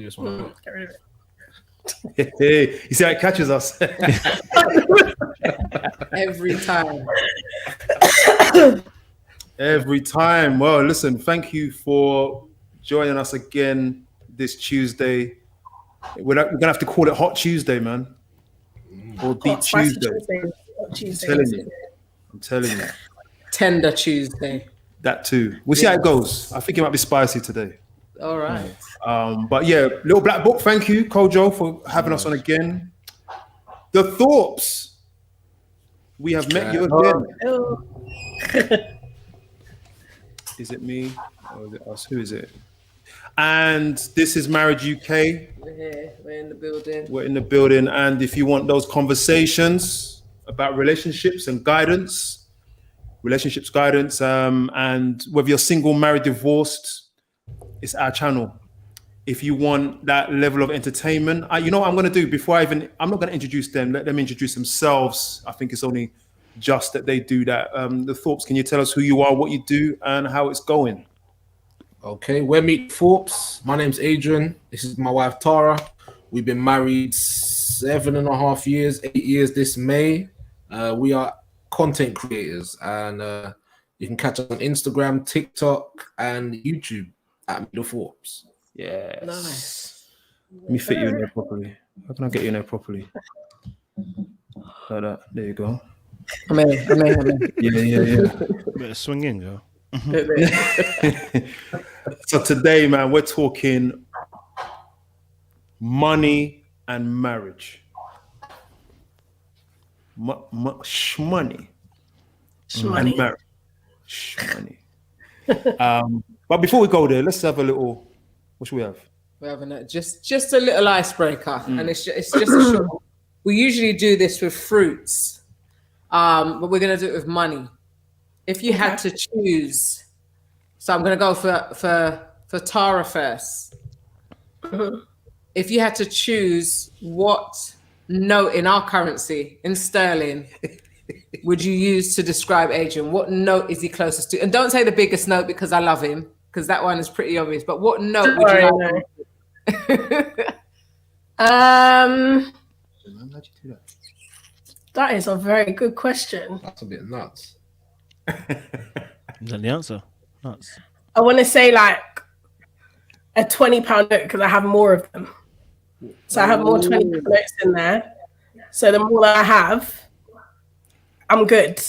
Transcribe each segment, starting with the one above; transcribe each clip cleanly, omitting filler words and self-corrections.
this one. Get rid of it. Hey, you see how it catches us? Every time. Every time. Well, listen, thank you for joining us again this Tuesday. We're going to have to call it Hot Tuesday, man. Or Deep Tuesday. I'm telling you. Tender Tuesday. That too. We'll see how it goes. I think it might be spicy today. All right. But yeah, Little Black Book, thank you, Kojo, for having us on again. The Thorpes. We have met you again. Is it me or is it us? Who is it? And this is Marriage UK. We're here. We're in the building. We're in the building. And if you want those conversations about relationships and guidance, and whether you're single, married, divorced, it's our channel. If you want that level of entertainment, you know what I'm going to do I'm not going to introduce them. Let them introduce themselves. I think it's only just that they do that. The Thorpes, can you tell us who you are, what you do, and how it's going? Okay, we're Meet Thorpes. My name's Adrian. This is my wife, Tara. We've been married 7.5 years, 8 years this May. We are content creators, and you can catch us on Instagram, TikTok, and YouTube at The Thorpes. Yes. Nice. Let me fit you in there properly. How can I get you in there properly? Like that. There you go. I'm in. Yeah. Better swing in, girl. So today, man, we're talking money and marriage. Shmoney. And marriage. Shmoney. But before we go there, let's have a little. What should we have? We're having just a little icebreaker, and it's just a short. We usually do this with fruits, but we're gonna do it with money. If you had to choose, so I'm gonna go for Tara first. If you had to choose what note in our currency, in sterling, would you use to describe Adrian? What note is he closest to? And don't say the biggest note because I love him, because that one is pretty obvious. But what note would you like? That is a very good question. That's a bit nuts. Is that the answer? Nuts. I want to say like a £20 note because I have more of them. So I have more £20 notes in there. So the more that I have, I'm good.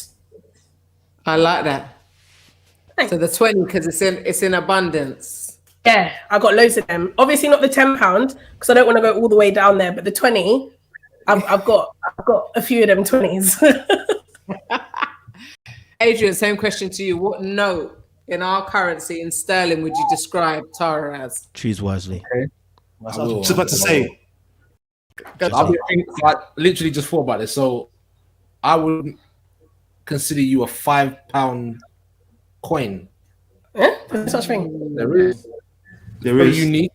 I like that. Thanks. So the 20 because it's in abundance. Yeah, I got loads of them. Obviously not the £10 because I don't want to go all the way down there, but the 20, I've got a few of them 20s. Adrian, same question to you. What note in our currency in sterling would you describe Tara as? Choose wisely. Okay. I was just about to say. I literally just thought about this. So I would consider you a £5 coin. Yeah, there's such thing. There is. Very unique.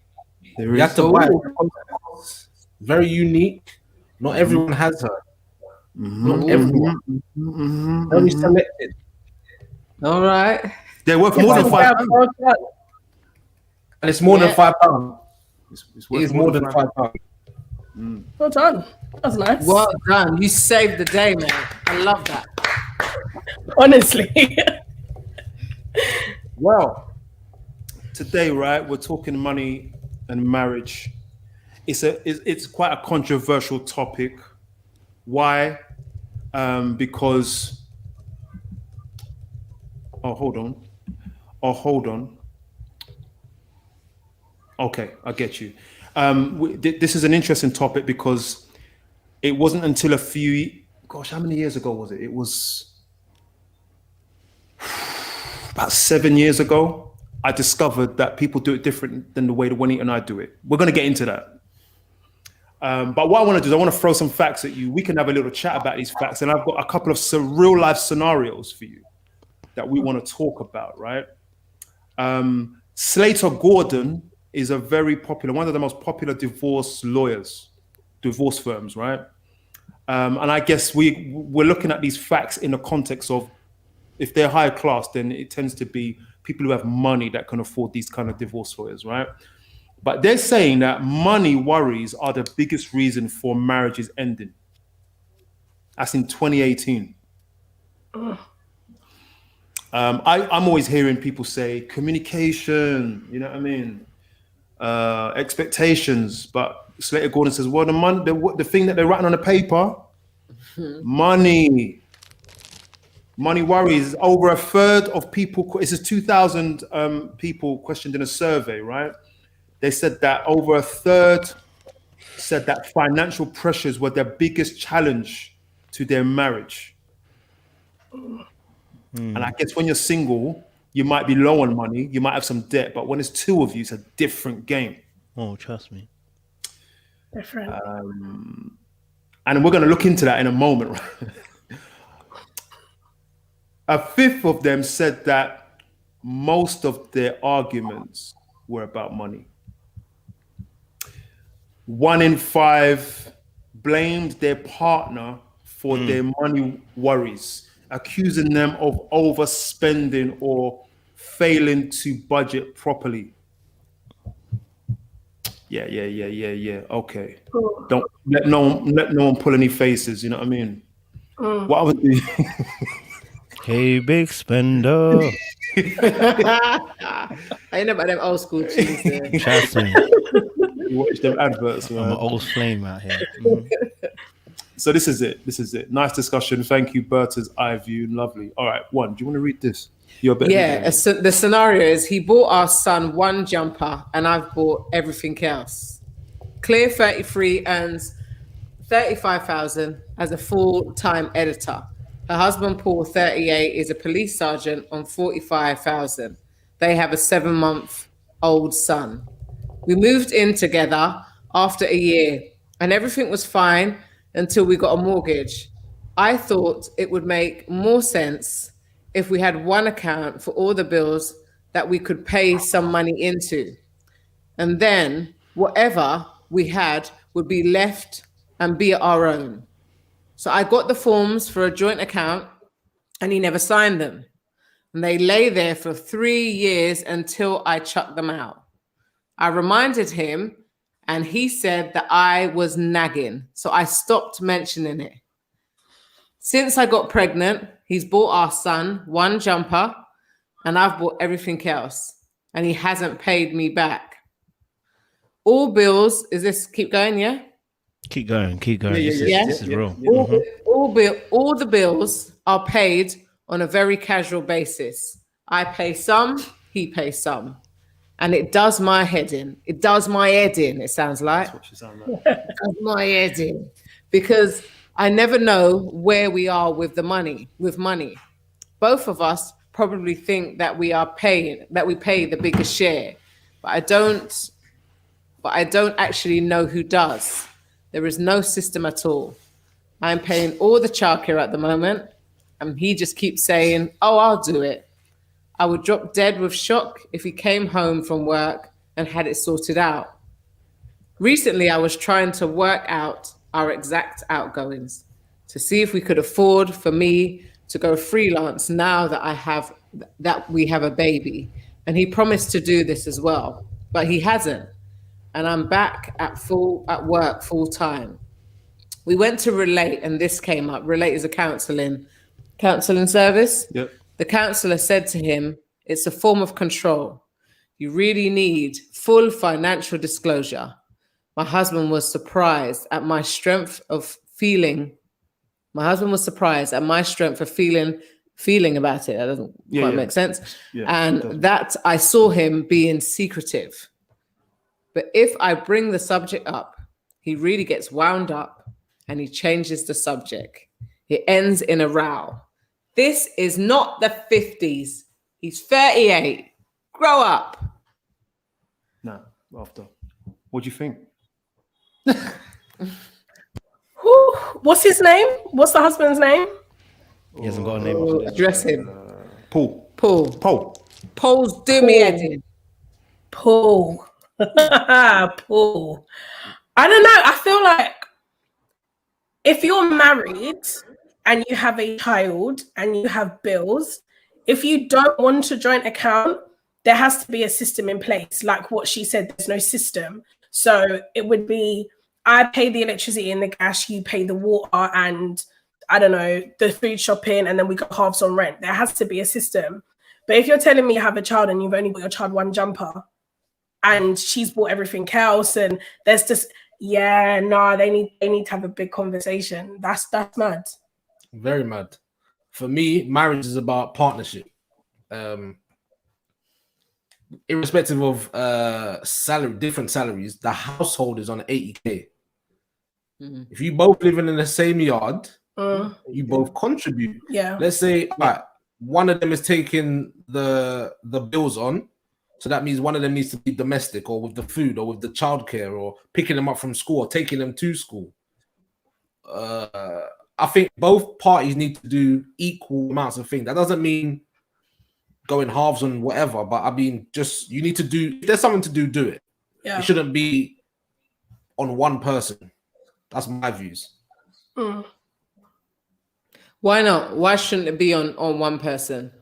You have to buy it. Very unique. Not everyone has her. Not everyone. Very selected. All right. They're worth more than £5. And it's more than £5. It's more than £5. Well done. That's nice. Well done. You saved the day, man. I love that. Honestly. Well, today, right, we're talking money and marriage. It's quite a controversial topic. Why? Because hold on. Okay, I get you. This is an interesting topic because it wasn't until how many years ago was it? It was about 7 years ago. I discovered that people do it different than the way that Winnie and I do it. We're going to get into that. But what I want to do is I want to throw some facts at you. We can have a little chat about these facts. And I've got a couple of real life scenarios for you that we want to talk about, right? Slater Gordon is one of the most popular divorce firms, right? And I guess we're looking at these facts in the context of if they're higher class, then it tends to be people who have money that can afford these kind of divorce lawyers, right? But they're saying that money worries are the biggest reason for marriages ending. That's in 2018. I'm always hearing people say communication, you know what I mean? Expectations. But Slater Gordon says, well, the thing that they're writing on the paper, money. Money worries. Over a third of people, this is 2,000 people questioned in a survey, right? They said that over a third said that financial pressures were their biggest challenge to their marriage. And I guess when you're single, you might be low on money, you might have some debt, but when it's two of you, it's a different game. Oh, trust me. Different. And we're going to look into that in a moment, right? A fifth of them said that most of their arguments were about money. 1 in 5 blamed their partner for their money worries, accusing them of overspending or failing to budget properly. Yeah. Okay. Don't let no one pull any faces. You know what I mean? What I would do. Hey, big spender. I ain't about them old school tunes there. Trust me. You watch them adverts, man. I'm an old flame out here. So this is it. Nice discussion. Thank you, Berta's eye view. Lovely. All right, one. Do you want to read this? You're better. Yeah. So the scenario is he bought our son one jumper, and I've bought everything else. Claire, 33, earns 35,000 as a full-time editor. Her husband, Paul, 38, is a police sergeant on 45,000. They have a 7-month-old son. We moved in together after a year, and everything was fine until we got a mortgage. I thought it would make more sense if we had one account for all the bills that we could pay some money into. And then whatever we had would be left and be our own. So I got the forms for a joint account and he never signed them. And they lay there for 3 years until I chucked them out. I reminded him and he said that I was nagging. So I stopped mentioning it. Since I got pregnant, he's bought our son one jumper and I've bought everything else. And he hasn't paid me back. All bills, is this keep going, yeah? Keep going. Yeah. This is real. All the bills are paid on a very casual basis. I pay some, he pays some. And it does my head in. It does my head in, it sounds like. That's what you sound like. It does my head in. Because I never know where we are with the money, with money. Both of us probably think that we pay the biggest share. But I don't actually know who does. There is no system at all. I'm paying all the childcare at the moment, and he just keeps saying, oh, I'll do it. I would drop dead with shock if he came home from work and had it sorted out. Recently, I was trying to work out our exact outgoings to see if we could afford for me to go freelance now that we have a baby. And he promised to do this as well, but he hasn't. And I'm back at work full time. We went to Relate and this came up. Relate is a counseling service. Yep. The counselor said to him, it's a form of control. You really need full financial disclosure. My husband was surprised at my strength of feeling. My husband was surprised at my strength of feeling about it. That doesn't quite make sense. Yeah, and that I saw him being secretive. But if I bring the subject up, he really gets wound up and he changes the subject. It ends in a row. This is not the 50s. He's 38. Grow up. No, after. What do you think? What's his name? What's the husband's name? He hasn't got a name after this. Address him. Paul. Paul's doing me head in. Paul. Paul. I don't know. I feel like if you're married and you have a child and you have bills, if you don't want a joint account, there has to be a system in place. Like what she said, there's no system. So it would be, I pay the electricity and the gas, you pay the water and I don't know, the food shopping, and then we got halves on rent. There has to be a system. But if you're telling me you have a child and you've only got your child one jumper and she's bought everything else, and there's just, they need to have a big conversation. That's mad. Very mad. For me, marriage is about partnership. Irrespective of different salaries, the household is on 80K. If you both living in the same yard, you both contribute. Yeah. Let's say one of them is taking the bills on, so that means one of them needs to be domestic, or with the food, or with the childcare, or picking them up from school, or taking them to school. I think both parties need to do equal amounts of things. That doesn't mean going halves on whatever, but I mean, just you need to do. If there's something to do, do it. Yeah. It shouldn't be on one person. That's my views. Why not? Why shouldn't it be on one person?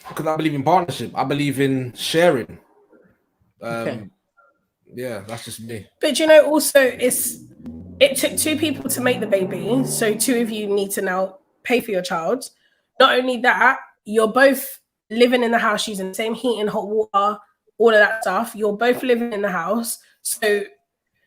Because I believe in partnership. I believe in sharing. Okay. Yeah, that's just me. But you know, also it took two people to make the baby, so two of you need to now pay for your child. Not only that, you're both living in the house using the same heat and hot water, all of that stuff. You're both living in the house. So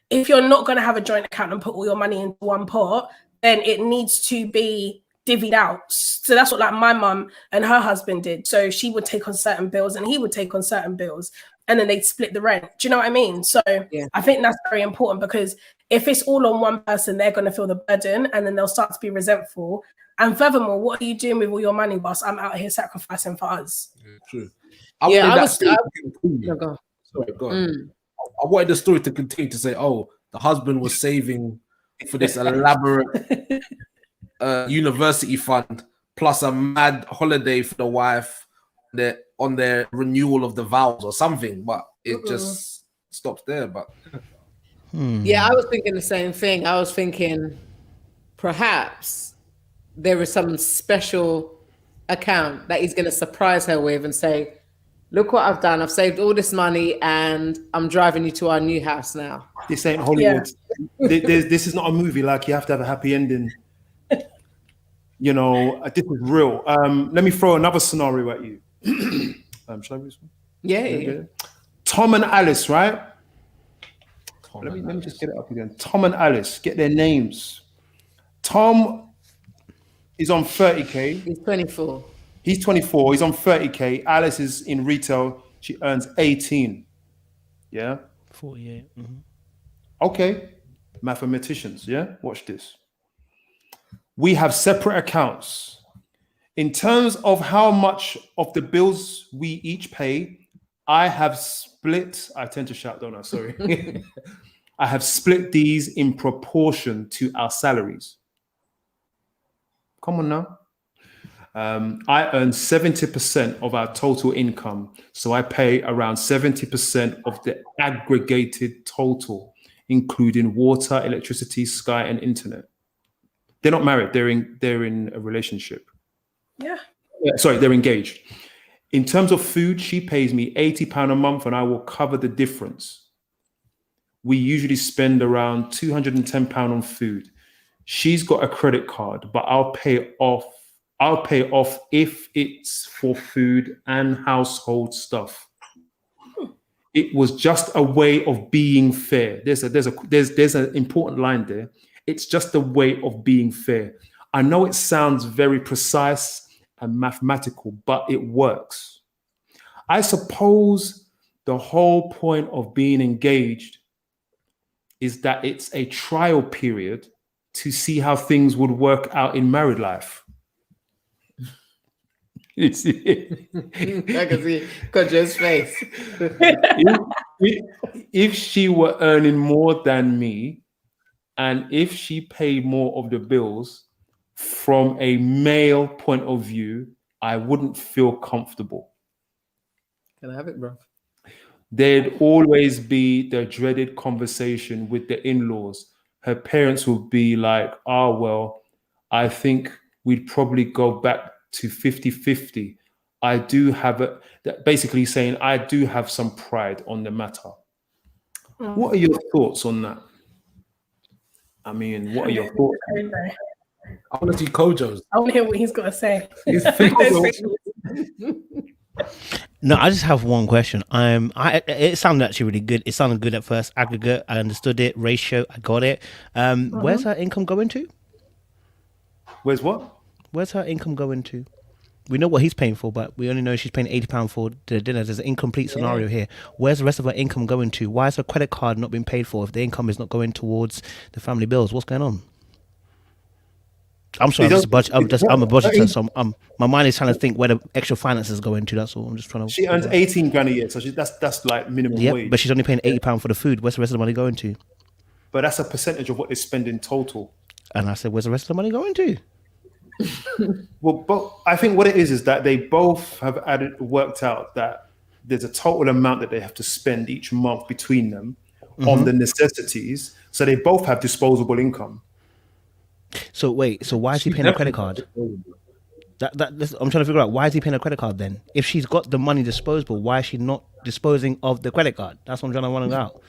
if you're not going to have a joint account and put all your money into one pot, then it needs to be divvied out. So that's what like my mum and her husband did. So she would take on certain bills and he would take on certain bills, and then they'd split the rent. Do you know what I mean? So I think that's very important, because if it's all on one person, they're going to feel the burden and then they'll start to be resentful. And furthermore, what are you doing with all your money whilst I'm out here sacrificing for us? True. Sorry, go on. I wanted the story to continue to say, oh, the husband was saving for this elaborate university fund, plus a mad holiday for the wife on their renewal of the vows or something, but it just stops there. But yeah, I was thinking the same thing. I was thinking perhaps there is some special account that he's going to surprise her with and say, look what I've done. I've saved all this money and I'm driving you to our new house now. This ain't Hollywood. This is not a movie like you have to have a happy ending. You know, this is real. Let me throw another scenario at you. Shall I read this one? Yeah. Tom and Alice, right? Let me just get it up again. Tom and Alice, get their names. Tom is on 30K. He's 24. He's 24. He's on 30K. Alice is in retail. She earns 18. Yeah? 48. Okay. Mathematicians, yeah? Watch this. We have separate accounts. In terms of how much of the bills we each pay, I tend to shout, don't I? Sorry. I have split these in proportion to our salaries. Come on now. I earn 70% of our total income. So I pay around 70% of the aggregated total, including water, electricity, Sky, and internet. They're not married. They're in a relationship. Yeah. Sorry, they're engaged. In terms of food, she pays me £80 a month and I will cover the difference. We usually spend around £210 on food. She's got a credit card, but I'll pay off if it's for food and household stuff. It was just a way of being fair. There's an important line there. It's just a way of being fair. I know it sounds very precise and mathematical, but it works. I suppose the whole point of being engaged is that it's a trial period to see how things would work out in married life. I can see Kojo's face. If she were earning more than me, and if she paid more of the bills, from a male point of view, I wouldn't feel comfortable. Can I have it, bro? There'd always be the dreaded conversation with the in-laws. Her parents would be like, oh, well, I think we'd probably go back to 50-50. I do have basically saying I do have some pride on the matter. What are your thoughts on that? I mean, what are your thoughts? I want to see Kojo's. I want to hear what he's got to say. His face. No, I just have one question. It sounded actually really good. It sounded good at first. Aggregate, I understood it. Ratio, I got it. Where's her income going to? Where's what? Where's her income going to? We know what he's paying for, but we only know she's paying £80 for the dinner. There's an incomplete scenario here. Where's the rest of her income going to? Why is her credit card not being paid for if the income is not going towards the family bills? What's going on? I'm sorry, I'm a budgeter, so my mind is trying to think where the extra finances go into. That's all. I'm just trying to. She earns 18 grand a year, so that's like minimum wage. But she's only paying £80 for the food. Where's the rest of the money going to? But that's a percentage of what they spend in total. And I said, where's the rest of the money going to? Well, but I think what it is that they both have worked out that there's a total amount that they have to spend each month between them on the necessities. So they both have disposable income. So wait, so why is he paying a credit card? I'm trying to figure out, why is he paying a credit card then? If she's got the money disposable, why is she not disposing of the credit card? That's what I'm trying to find out.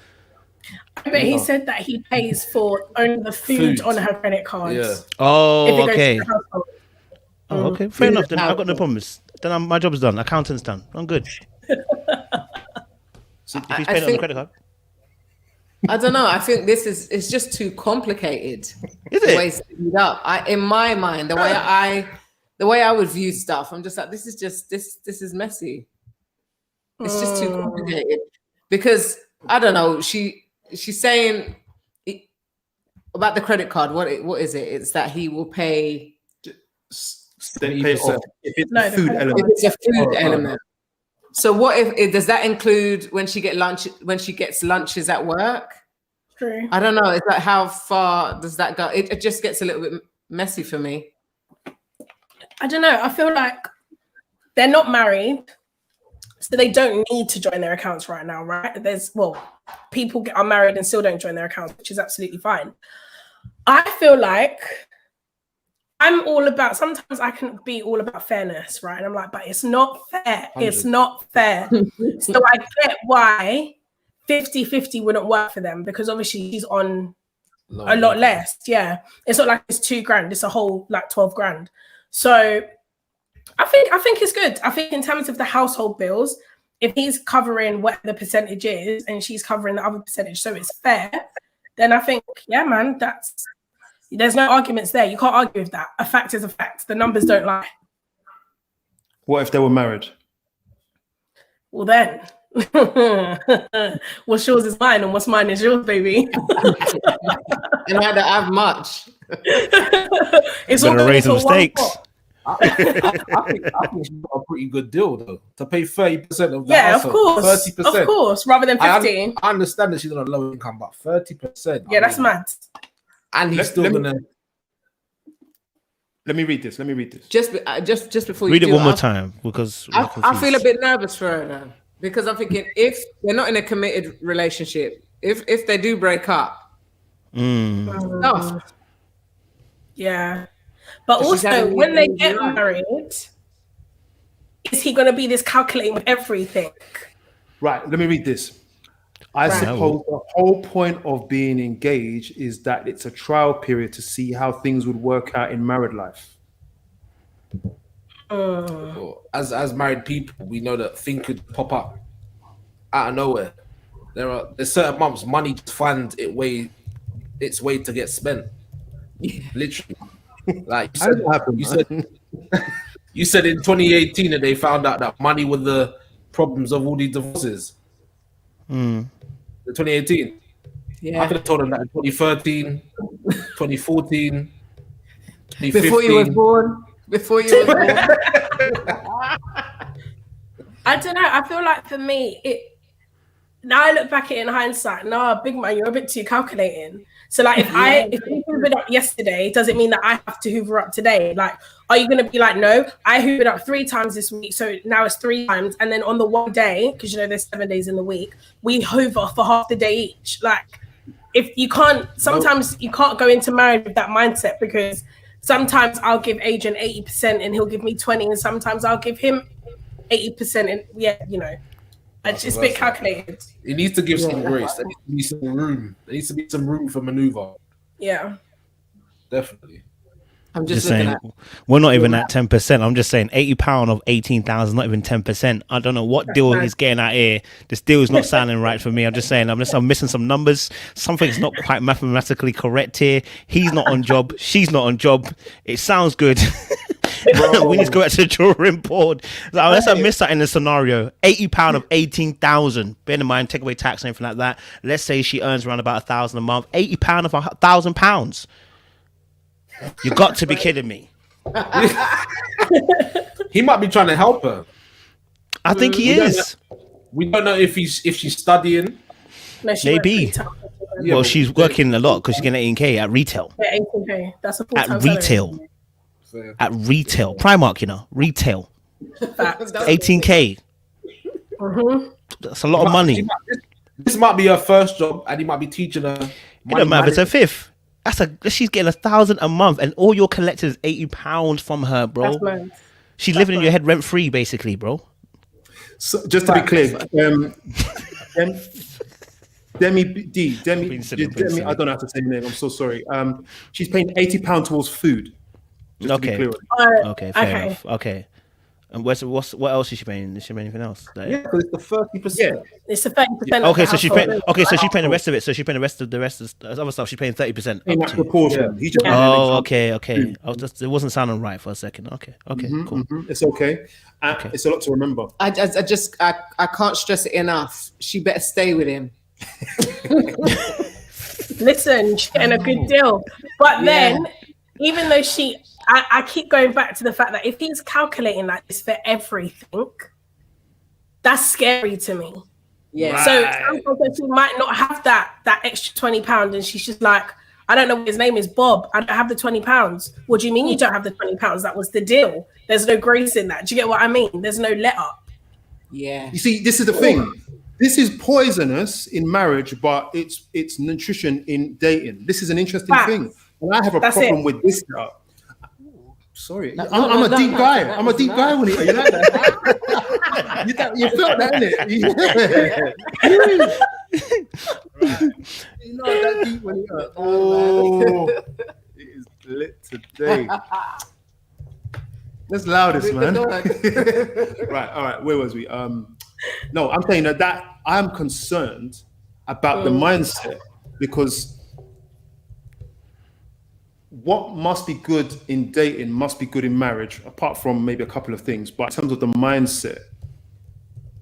But he said that he pays for only the food on her credit cards. Yeah. Oh, okay. Oh, okay. Fair enough. Then I've got no problems. Then my job's done. Accountant's done. I'm good. So if he's paying on the credit card. I don't know. I think it's just too complicated. Is The it? way it's set up. In my mind, the way I would view stuff, I'm just like, this is messy. It's just too complicated because I don't know. She's saying about the credit card. What is it? It's that he will pay. They pay off if it's a food element. If it's a food element. So what if does that include when she gets lunches at work? True. I don't know. It's like, how far does that go? It just gets a little bit messy for me. I don't know. I feel like they're not married, so they don't need to join their accounts right now, right? People are married and still don't join their accounts, which is absolutely fine. I feel like I'm all about, sometimes I can be all about fairness, right? And I'm like, but it's not fair. 100. It's not fair. So I get why 50-50 wouldn't work for them, because obviously she's on a lot less. Yeah. It's not like it's £2,000. It's a whole like 12 grand. So I think it's good. I think in terms of the household bills, if he's covering what the percentage is and she's covering the other percentage, so it's fair, then I think, yeah, man, there's no arguments there. You can't argue with that. A fact is a fact. The numbers don't lie. What if they were married? Well, then, what's yours is mine and what's mine is yours, baby. And I don't have much. It's all Better going raise into some one stakes. pot. I think it's a pretty good deal though, to pay 30% of the Yeah, of household. course. 30%. Of course, rather than 15. I understand that she's on a low income, but 30%. Yeah, that's mad. And he's still gonna. Let me read this. Just before you Read it do, one more time because I feel a bit nervous for her now, because I'm thinking, if they're not in a committed relationship, if they do break up, Yeah. But She's also, having when they a get life. married, is he going to be this calculating with everything? Right, let me read this. I suppose the whole point of being engaged is that it's a trial period to see how things would work out in married life. As married people, we know that things could pop up out of nowhere. There's certain months money just finds its way to get spent. Literally. Like you said in 2018 that they found out that money was the problems of all these divorces. The 2018. yeah, I could have told them that in 2013, 2014, 2015. before you were born. I don't know. I feel like for me, now I look back at it in hindsight, big man, you're a bit too calculating. So like if you hoovered up yesterday, does it mean that I have to hoover up today? Like, are you going to be like, no, I hoovered up 3 times this week, so now it's 3 times, and then on the one day, because there's 7 days in the week, we hoover for half the day each. Like, if you can't, sometimes you can't go into marriage with that mindset, because sometimes I'll give Adrian 80% and he'll give me 20, and sometimes I'll give him 80%. It's just a bit calculated. It needs to give some grace. There needs to be some room. There needs to be some room for maneuver. Yeah. Definitely. I'm just saying, we're not even at 10%. I'm just saying, £80 of 18,000 is not even 10%. I don't know what deal he's getting out here. This deal is not sounding right for me. I'm just saying, I'm missing some numbers. Something's not quite mathematically correct here. He's not on job. She's not on job. It sounds good. We need to go back to the drawing board. Unless I missed that in the scenario, £80 of 18,000. Bear in mind, take away tax and anything like that. Let's say she earns around about £1,000 a month. £80 of £1,000. You got to be kidding me. He might be trying to help her. I think he is. We don't know if she's studying. No, maybe. Well, she's working a lot because she's getting 18K at retail. Yeah, 18K. That's a full-time at retail. Salary. At retail. Primark, retail. 18K. Mm-hmm. That's a lot of money. This might be her first job, and he might be teaching her. It don't matter if it's her fifth. She's getting $1,000 a month, and all you're collecting is £80 from her, bro. She's living in your head rent free, basically, bro. So just to be clear, Demi, I don't know how to say her name. I'm so sorry. She's paying £80 towards food. Just to be clear. Okay, fair enough. Okay. And what else is she paying? Is she paying anything else? Yeah, because it's the 30%. It's the 30%. Okay, so she's paying. Okay, so she's paying the rest of it. So she's paying the rest of the other stuff. She's paying 30%. In that proportion. Yeah. Okay. It wasn't sounding right for a second. Okay, cool. Mm-hmm. It's okay. It's a lot to remember. I can't stress it enough. She better stay with him. Listen, she's getting a good deal. But then, even though I keep going back to the fact that if he's calculating like this for everything, that's scary to me. Yeah. Right. So sometimes she might not have that extra £20, and she's just like, I don't know what his name is, Bob. I don't have the £20. What do you mean you don't have the £20? That was the deal. There's no grace in that. Do you get what I mean? There's no let up. Yeah. You see, this is the thing. This is poisonous in marriage, but it's nutrition in dating. This is an interesting thing. And I have a problem with this now. Sorry, I'm a deep guy. I'm a deep guy when you like that. you felt that, innit? You know that deep when you oh, it is lit today. That's loudest, man. Right, all right. Where was we? No, I'm saying that I'm concerned about the mindset, because what must be good in dating must be good in marriage, apart from maybe a couple of things. But in terms of the mindset,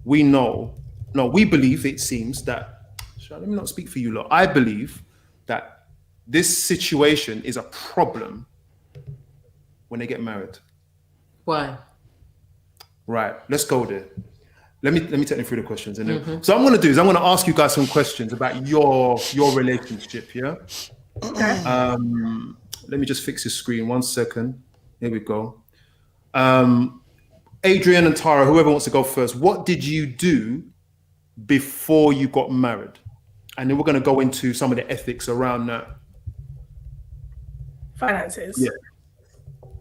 we believe, it seems that, let me not speak for you lot, I believe that this situation is a problem when they get married. Why? Right, let's go there. Let me take you through the questions. And then, so I'm going to ask you guys some questions about your relationship, yeah? Okay. Let me just fix your screen. 1 second. Here we go. Adrian and Tara, whoever wants to go first, what did you do before you got married? And then we're going to go into some of the ethics around that. Finances. Yeah.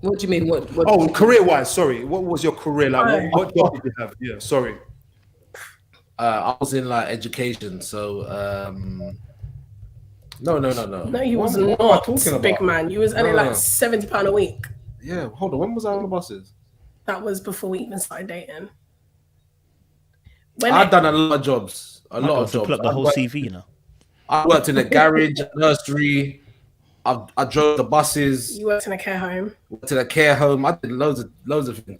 What do you mean? What career-wise, sorry. What was your career like? What job did you have? Yeah, sorry. I was in like education, so No, you was not, big man. You was earning like £70 a week. Yeah, hold on. When was I on the buses? That was before we even started dating. I've done a lot of jobs. A lot of jobs. Pull up the whole CV, I worked in a garage, nursery. I drove the buses. You worked in a care home. Worked in a care home. I did loads of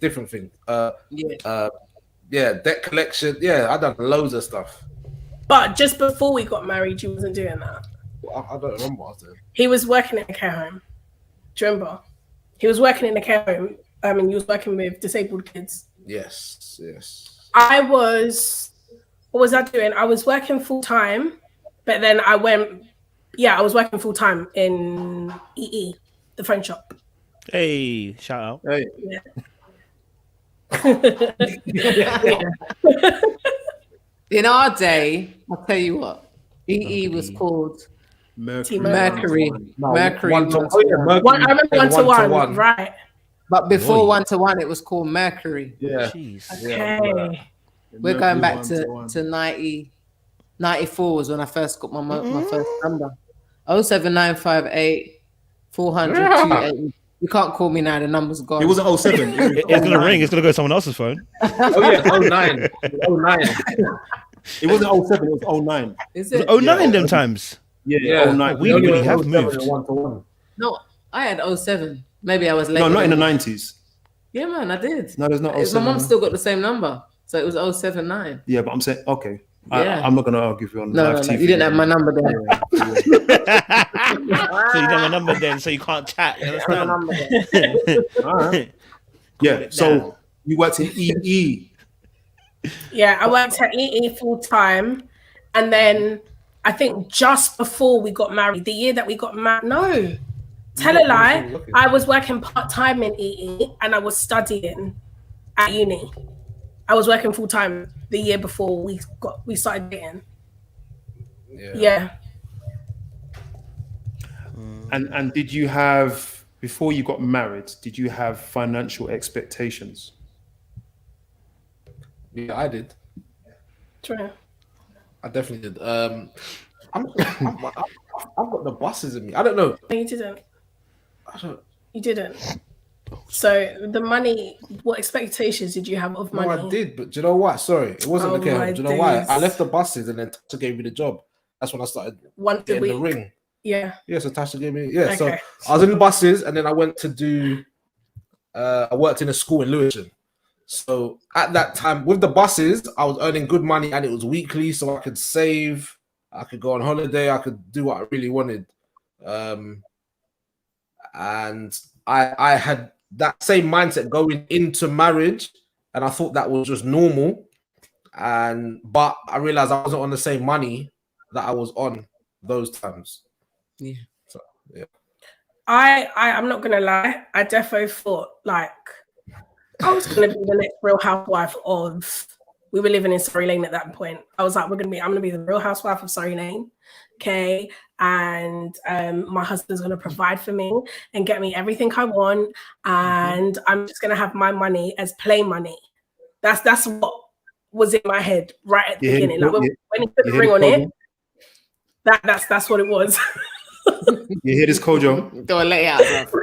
different things. Debt collection. Yeah, I done loads of stuff. But just before we got married, you wasn't doing that. I don't remember what I was doing. He was working in a care home. Do you remember? He was working in a care home. He was working with disabled kids. Yes. What was I doing? I was working full time, but then I was working full time in EE, the phone shop. Hey, shout out. Hey. Yeah. In our day, I'll tell you what, EE was called Mercury. I remember 1-to-1, right? But before Oi. 1-to-1, it was called Mercury. Yeah. Jeez. Okay. We're going back Mercury to 94 was when I first got my first number. 07958 400 Yeah. 280. You can't call me now. The number's gone. It wasn't 07. It's gonna ring. It's gonna go to someone else's phone. Oh yeah, 09. 09. It wasn't 07. It was 09. Is It it? was 09 them times. Yeah, 09. We really have moved. No, I had 07. Maybe I was late. No, not in the 90s. Yeah, man, I did. No, there's not My 07. mom still got the same number, so it was 079. Yeah, but I'm saying, okay. Yeah. I'm not going to argue with you on No, live TV. you didn't have my number there. So you don't have a number then, so you can't chat. You understand? All right. Yeah, so you worked in EE. Yeah, I worked at EE full time, and then I think just before we got married, the year that we got married, no, tell a lie, I was working part time in EE and I was studying at uni. I was working full time the year before we started dating. Yeah. And did you have, before you got married, did you have financial expectations? Yeah, I did. True. I definitely did. I've got the buses in me. I don't know. No, you didn't. I don't. You didn't. So the money, what expectations did you have of No, money? I did, but do you know what? Sorry, it wasn't Oh the case. my Do you know why? days. I left the buses and then Tasha gave me the job. That's when I started Once a getting the week. ring. Yeah. Yeah, so Tasha gave me. Yeah, so Okay. I was in the buses and then I went to do. I worked in a school in Lewisham. So at that time, with the buses, I was earning good money and it was weekly, so I could save. I could go on holiday. I could do what I really wanted. And I had that same mindset going into marriage, and I thought that was just normal. But I realized I wasn't on the same money that I was on those times. Yeah. So yeah. I'm not gonna lie. I defo thought like I was gonna be the next Real Housewife of. We were living in Surrey Lane at that point. I was like, I'm gonna be the Real Housewife of Surrey Lane, okay? And my husband's gonna provide for me and get me everything I want, and I'm just gonna have my money as play money. That's what was in my head right at the beginning. Like when he put the ring on it, that's what it was. You hear this, Kojo? Go and let it out, bro.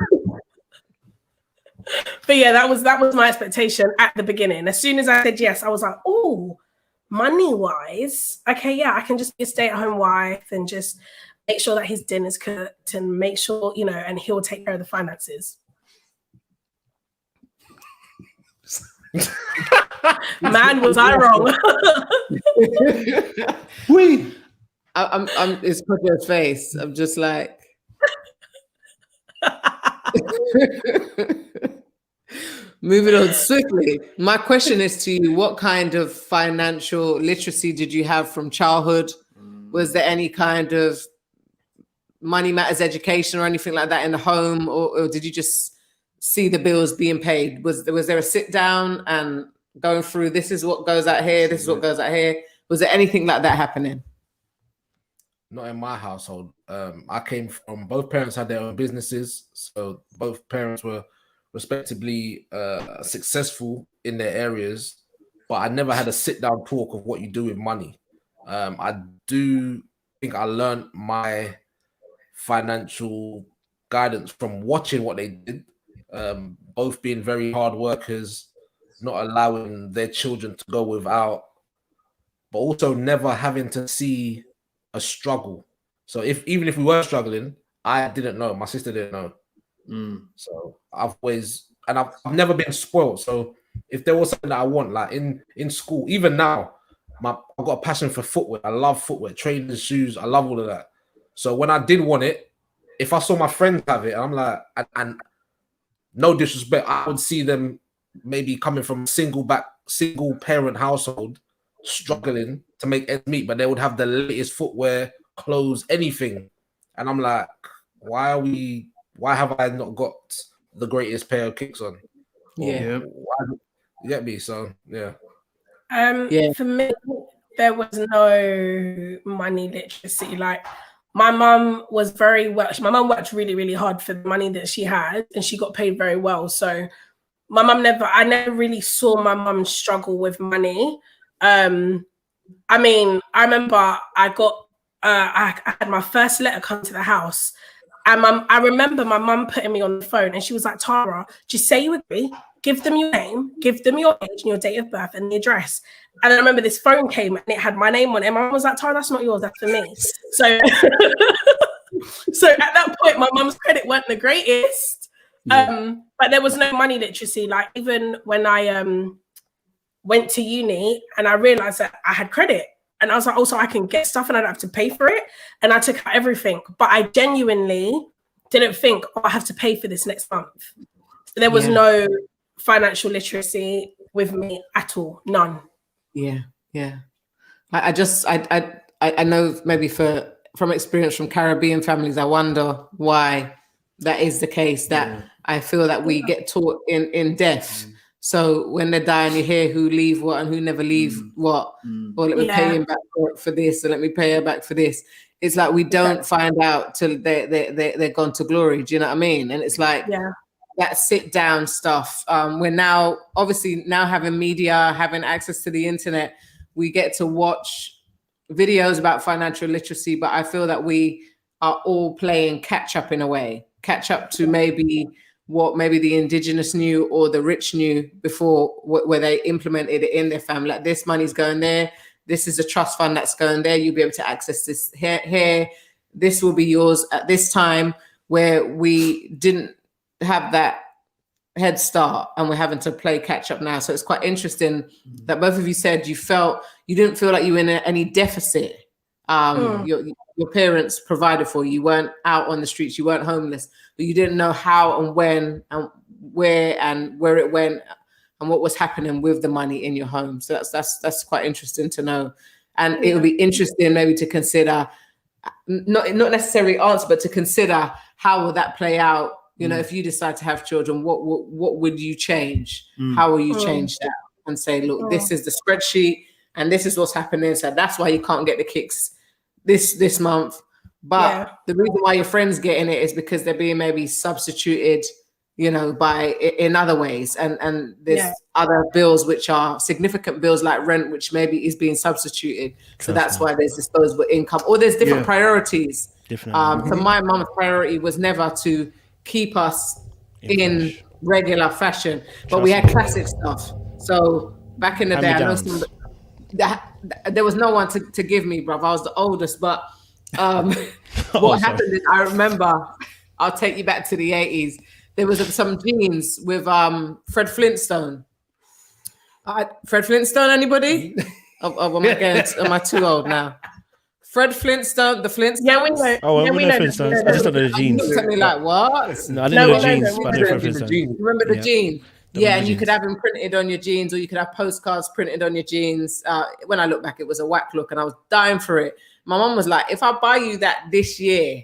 But yeah, that was my expectation at the beginning. As soon as I said yes, I was like, oh, money wise, okay, yeah, I can just be a stay-at-home wife and just make sure that his dinner's cooked and make sure, and he'll take care of the finances. Man, was I wrong? I'm it's Kojo's face. I'm just like moving on swiftly. My question is to you: what kind of financial literacy did you have from childhood? Was there any kind of money matters education or anything like that in the home, or did you just see the bills being paid? Was there a sit down and going through, this is what goes out here, this is what goes out here? Was there anything like that happening? Not in my household. I came from, both parents had their own businesses, so both parents were respectively successful in their areas, but I never had a sit down talk of what you do with money. I do think I learned my financial guidance from watching what they did, both being very hard workers, not allowing their children to go without, but also never having to see a struggle. So even if we were struggling, I didn't know. My sister didn't know. So I've never been spoiled. So if there was something that I want, like in school, even now, I've got a passion for footwear. I love footwear, trainers, shoes. I love all of that. So when I did want it, if I saw my friends have it, I'm like, and no disrespect, I would see them maybe coming from a single parent household, struggling to make ends meet, but they would have the latest footwear, clothes, anything. And I'm like, why have I not got the greatest pair of kicks on? Yeah. You get me? So yeah. For me, there was no money literacy. Like my mum was very well. My mum worked really, really hard for the money that she had, and she got paid very well. So I never really saw my mum struggle with money. I mean, I remember I had my first letter come to the house, and I remember my mum putting me on the phone, and she was like, Tara, just say you agree, give them your name, give them your age and your date of birth and the address. And I remember this phone came and it had my name on it. And my mum was like, Tara, that's not yours, that's for me. So, so at that point, my mum's credit weren't the greatest. But there was no money literacy. Like even when I went to uni and I realized that I had credit, and I was like, also I can get stuff and I don't have to pay for it. And I took out everything, but I genuinely didn't think, oh, I have to pay for this next month. So there was no financial literacy with me at all, none. Yeah. I know maybe from experience from Caribbean families, I wonder why that is the case, that I feel that we get taught in death. So when they die and you hear who leave what and who never leave what, or let me pay him back for this, or let me pay her back for this. It's like we don't find out till they're gone to glory. Do you know what I mean? And it's like that sit down stuff. We're now obviously having media, having access to the internet, we get to watch videos about financial literacy, but I feel that we are all playing catch up in a way, catch up to maybe what maybe the indigenous knew or the rich knew before, where they implemented it in their family. Like, this money's going there. This is a trust fund that's going there. You'll be able to access this here. This will be yours at this time, where we didn't have that head start and we're having to play catch up now. So it's quite interesting that both of you said you didn't feel like you were in any deficit. Your parents provided for you. You weren't out on the streets. You weren't homeless, but you didn't know how and when and where it went and what was happening with the money in your home. So that's quite interesting to know. And it would be interesting maybe to consider, not necessarily answer, but to consider how will that play out. You know, if you decide to have children, what would you change? How will you change that and say, look, this is the spreadsheet and this is what's happening. So that's why you can't get the kicks this month. But the reason why your friends getting it is because they're being maybe substituted, you know, in other ways. And there's other bills which are significant bills like rent, which maybe is being substituted. So that's why there's disposable income, or there's different priorities. So my mum's priority was never to keep us in regular fashion, but we had classic stuff. So back in the day, I know there was no one to give me, bruv. I was the oldest, but what happened is, I remember, I'll take you back to the 80s. There was some jeans with Fred Flintstone. Fred Flintstone, anybody? Am I too old now? Fred Flintstone, the Flintstones. Yeah, we know. Oh, we know Flintstones. I just don't know the jeans. Looked at me like, what? No, I didn't know the jeans, but I know Fred Flintstone. Remember the jean? Yeah, and you could have them printed on your jeans, or you could have postcards printed on your jeans. When I look back, it was a whack look, and I was dying for it. My mom was like, if I buy you that this year,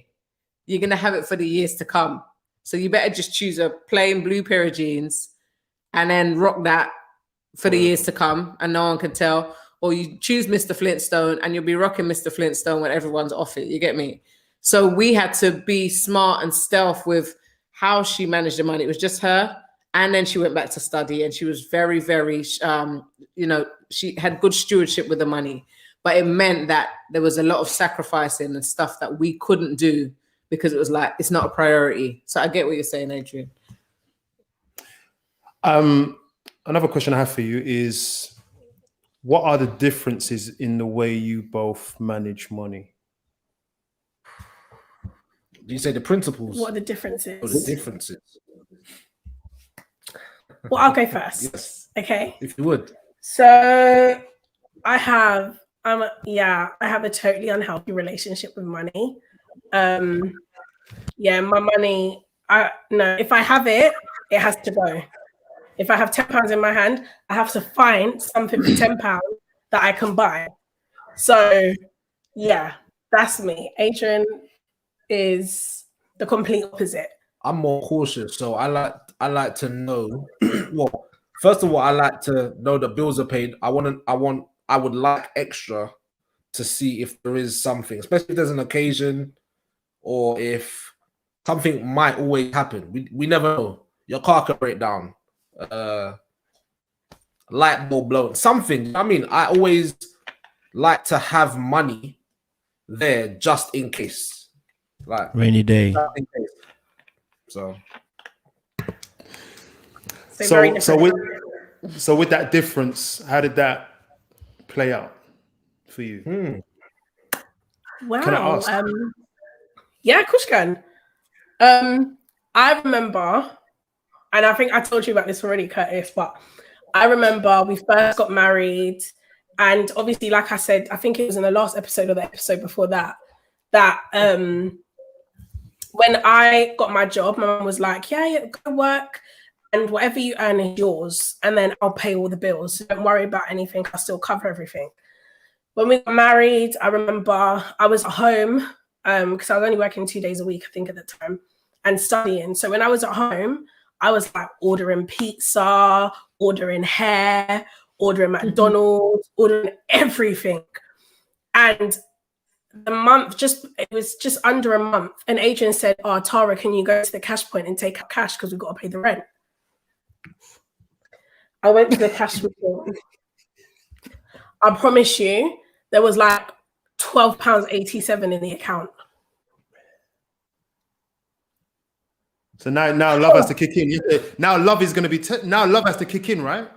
you're going to have it for the years to come. So you better just choose a plain blue pair of jeans and then rock that for the years to come, and no one can tell. Or you choose Mr. Flintstone and you'll be rocking Mr. Flintstone when everyone's off it. You get me? So we had to be smart and stealth with how she managed the money. It was just her. And then she went back to study, and she was very, very, she had good stewardship with the money. But it meant that there was a lot of sacrificing and stuff that we couldn't do because it was like, it's not a priority. So I get what you're saying, Adrian. Another question I have for you is, what are the differences in the way you both manage money? Do you say the principles? What are the differences? Or the differences? Well, I'll go first. Yes. Okay. If you would. So I have a totally unhealthy relationship with money. My money, if I have it, it has to go. If I have £10 in my hand, I have to find something for £10 that I can buy. So yeah, that's me. Adrian is the complete opposite. I'm more cautious, so I like to know. Well, first of all, I like to know that bills are paid. I would like extra to see if there is something, especially if there's an occasion or if something might always happen. We never know. Your car can break down, light bulb blown, something. I mean, I always like to have money there just in case, like Rainy day. just in case. So So with that difference, how did that play out for you? Wow. Can I ask? Yeah, of course you can. I remember, and I think I told you about this already, Curtis, but I remember we first got married, and obviously, like I said, I think it was in the last episode or the episode before that, when I got my job, my mum was like, yeah, go work, and whatever you earn is yours, and then I'll pay all the bills. So don't worry about anything. I'll still cover everything. When we got married, I remember I was at home because I was only working 2 days a week, I think, at the time, and studying. So when I was at home, I was like ordering pizza, ordering hair, ordering McDonald's, ordering everything. And the month, it was just under a month, an agent said, oh, Tara, can you go to the cash point and take out cash because we've got to pay the rent? I went to the cash point. I promise you, there was like £12.87 in the account. So now love has to kick in. Now love is going to be. Now love has to kick in, right?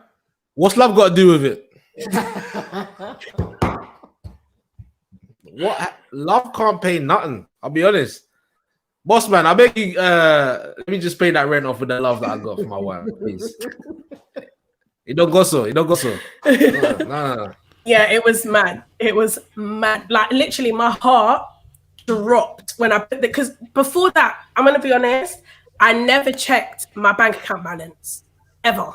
what's love got to do with it? What love can't pay nothing. I'll be honest, boss man. I beg you. Let me just pay that rent off with the love that I got for my wife, please. It don't go so. No. Yeah, it was mad. It was mad. Like literally, my heart dropped when I put it. Because before that, I'm gonna be honest, I never checked my bank account balance ever.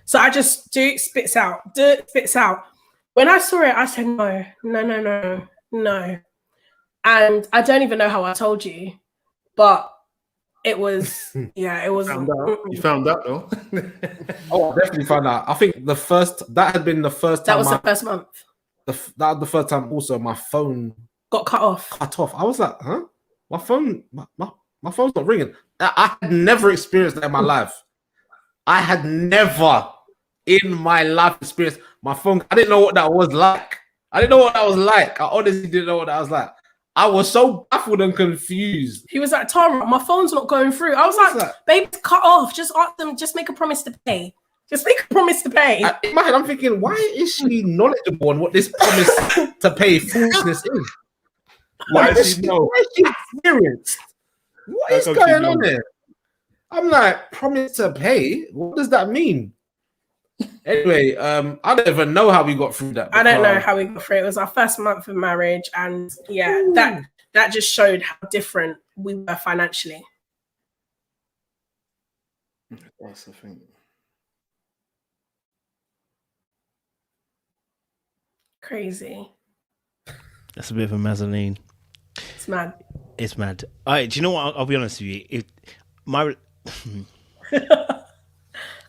So I just do it spits out. When I saw it, I said no. And I don't even know how I told you, but it was it was. You found out though. Oh, I definitely found out. I think that had been the first time. That was the first month. That was the first time. Also, my phone got cut off. I was like, huh? My phone, my phone's not ringing. I had never experienced that in my life. I had never in my life experienced my phone. I didn't know what that was like. I honestly didn't know what that was like. I was so baffled and confused. He was like, Tara, my phone's not going through. I was like, babe, it's cut off. Just ask them, just make a promise to pay. In my head, I'm thinking, why is she knowledgeable on what this promise to pay foolishness is? Why is she experienced? What is going on there? I'm like, promise to pay? What does that mean? Anyway, I don't even know how we got through that. I don't know how we got through it. It was our first month of marriage, and that just showed how different we were financially. That's the thing. Crazy. That's a bit of a mezzanine. It's mad. It's mad. All right, do you know what? I'll be honest with you.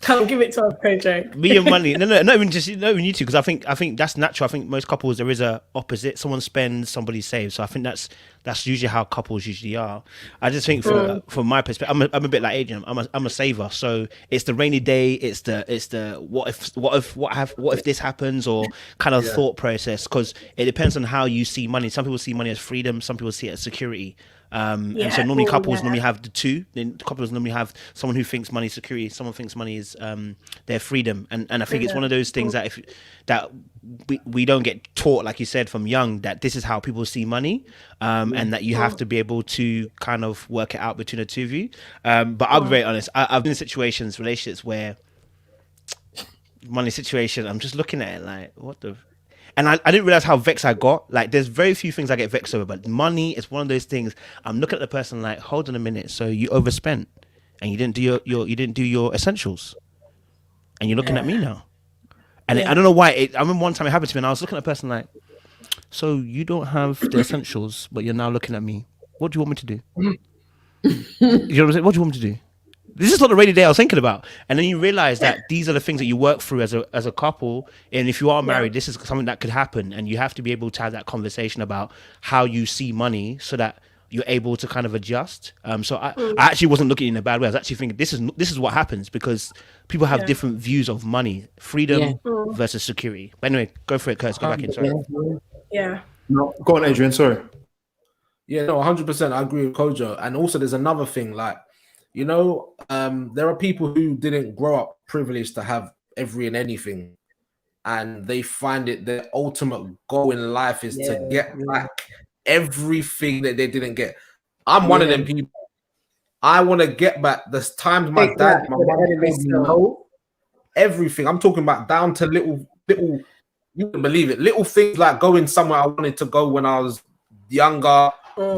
Come give it to us, KJ. Me and money. No, not even you two, because I think that's natural. I think most couples there is a opposite. Someone spends, somebody saves. So I think that's usually how couples usually are. I just think from my perspective, I'm a bit like Adrian. I'm a saver. So it's the rainy day. It's the what if this happens, or kind of thought process, because it depends on how you see money. Some people see money as freedom. Some people see it as security. And so normally couples normally have the two. Then couples normally have someone who thinks money is security, someone thinks money is their freedom. And I think it's one of those things that we don't get taught, like you said, from young, that this is how people see money, and that you have to be able to kind of work it out between the two of you. But I'll be very honest. I've been in relationships where money situation, I'm just looking at it like, what the. And I didn't realize how vexed I got. Like, there's very few things I get vexed over, but money is one of those things. I'm looking at the person like, hold on a minute. So you overspent, and you didn't do your essentials, and you're looking at me now. And I don't know why. I remember one time it happened to me, and I was looking at the person like, so you don't have the essentials, but you're now looking at me. What do you want me to do? You know what I'm saying? What do you want me to do? this is not the rainy day I was thinking about. And then you realize that these are the things that you work through as a couple. And if you are married, this is something that could happen. And you have to be able to have that conversation about how you see money so that you're able to kind of adjust. So I actually wasn't looking in a bad way. I was actually thinking this is what happens because people have different views of money, freedom versus security. But anyway, go for it, Curtis. Go back in. Sorry. Yeah. No, go on, Adrian. Sorry. Yeah, no, 100%. I agree with Kojo. And also, there's another thing, like, you know, there are people who didn't grow up privileged to have every and anything, and they find it their ultimate goal in life is to get back everything that they didn't get. I'm one of them people. I want to get back the times my dad, my mom told me no, everything. I'm talking about down to little, you can believe it, little things like going somewhere I wanted to go when I was younger,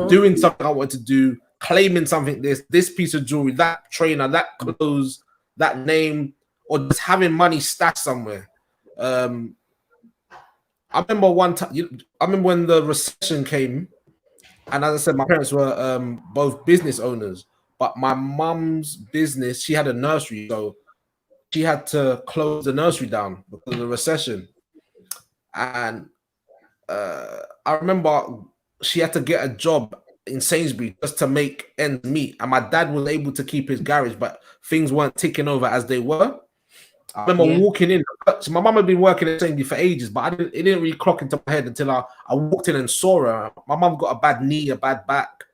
doing something I wanted to do, claiming something, this piece of jewelry, that trainer, that clothes, that name, or just having money stashed somewhere. I remember one time, I remember when the recession came, and as I said, my parents were both business owners, but my mum's business, she had a nursery, so she had to close the nursery down because of the recession. And I remember she had to get a job in Sainsbury's just to make ends meet. And my dad was able to keep his garage, but things weren't ticking over as they were. I remember walking in. So my mum had been working at Sainsbury's for ages, but it didn't really clock into my head until I walked in and saw her. My mum got a bad knee, a bad back.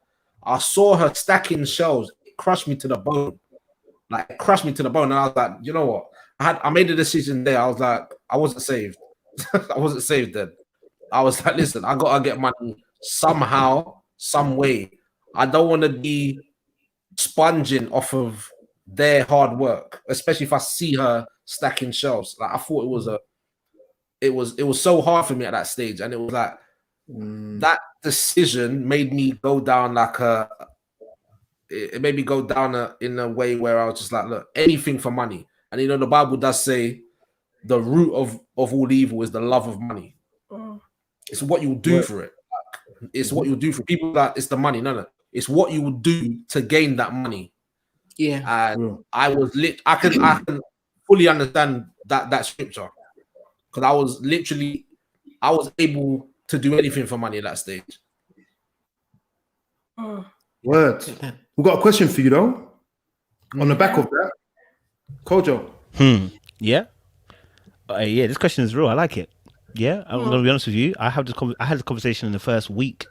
I saw her stacking shelves. It crushed me to the bone. Like, it crushed me to the bone. And I was like, you know what? I made a decision there. I was like, I wasn't saved. I wasn't saved then. I was like, listen, I gotta get money somehow, some way. I don't want to be sponging off of their hard work, especially if I see her stacking shelves. Like, I thought it was so hard for me at that stage, and it was like that decision made me go down it made me go down in a way where I was just like, look, anything for money. And you know, the Bible does say the root of all evil is the love of money. It's what you do for it. It's what you do for people. That it's the money. No. It's what you will do to gain that money. Yeah. And I can fully understand that scripture, because I was able to do anything for money at that stage. Word. We've got a question for you though. On the back of that, Kojo. Yeah. This question is real. I like it. Yeah, I'm gonna be honest with you. I had this conversation in the first week.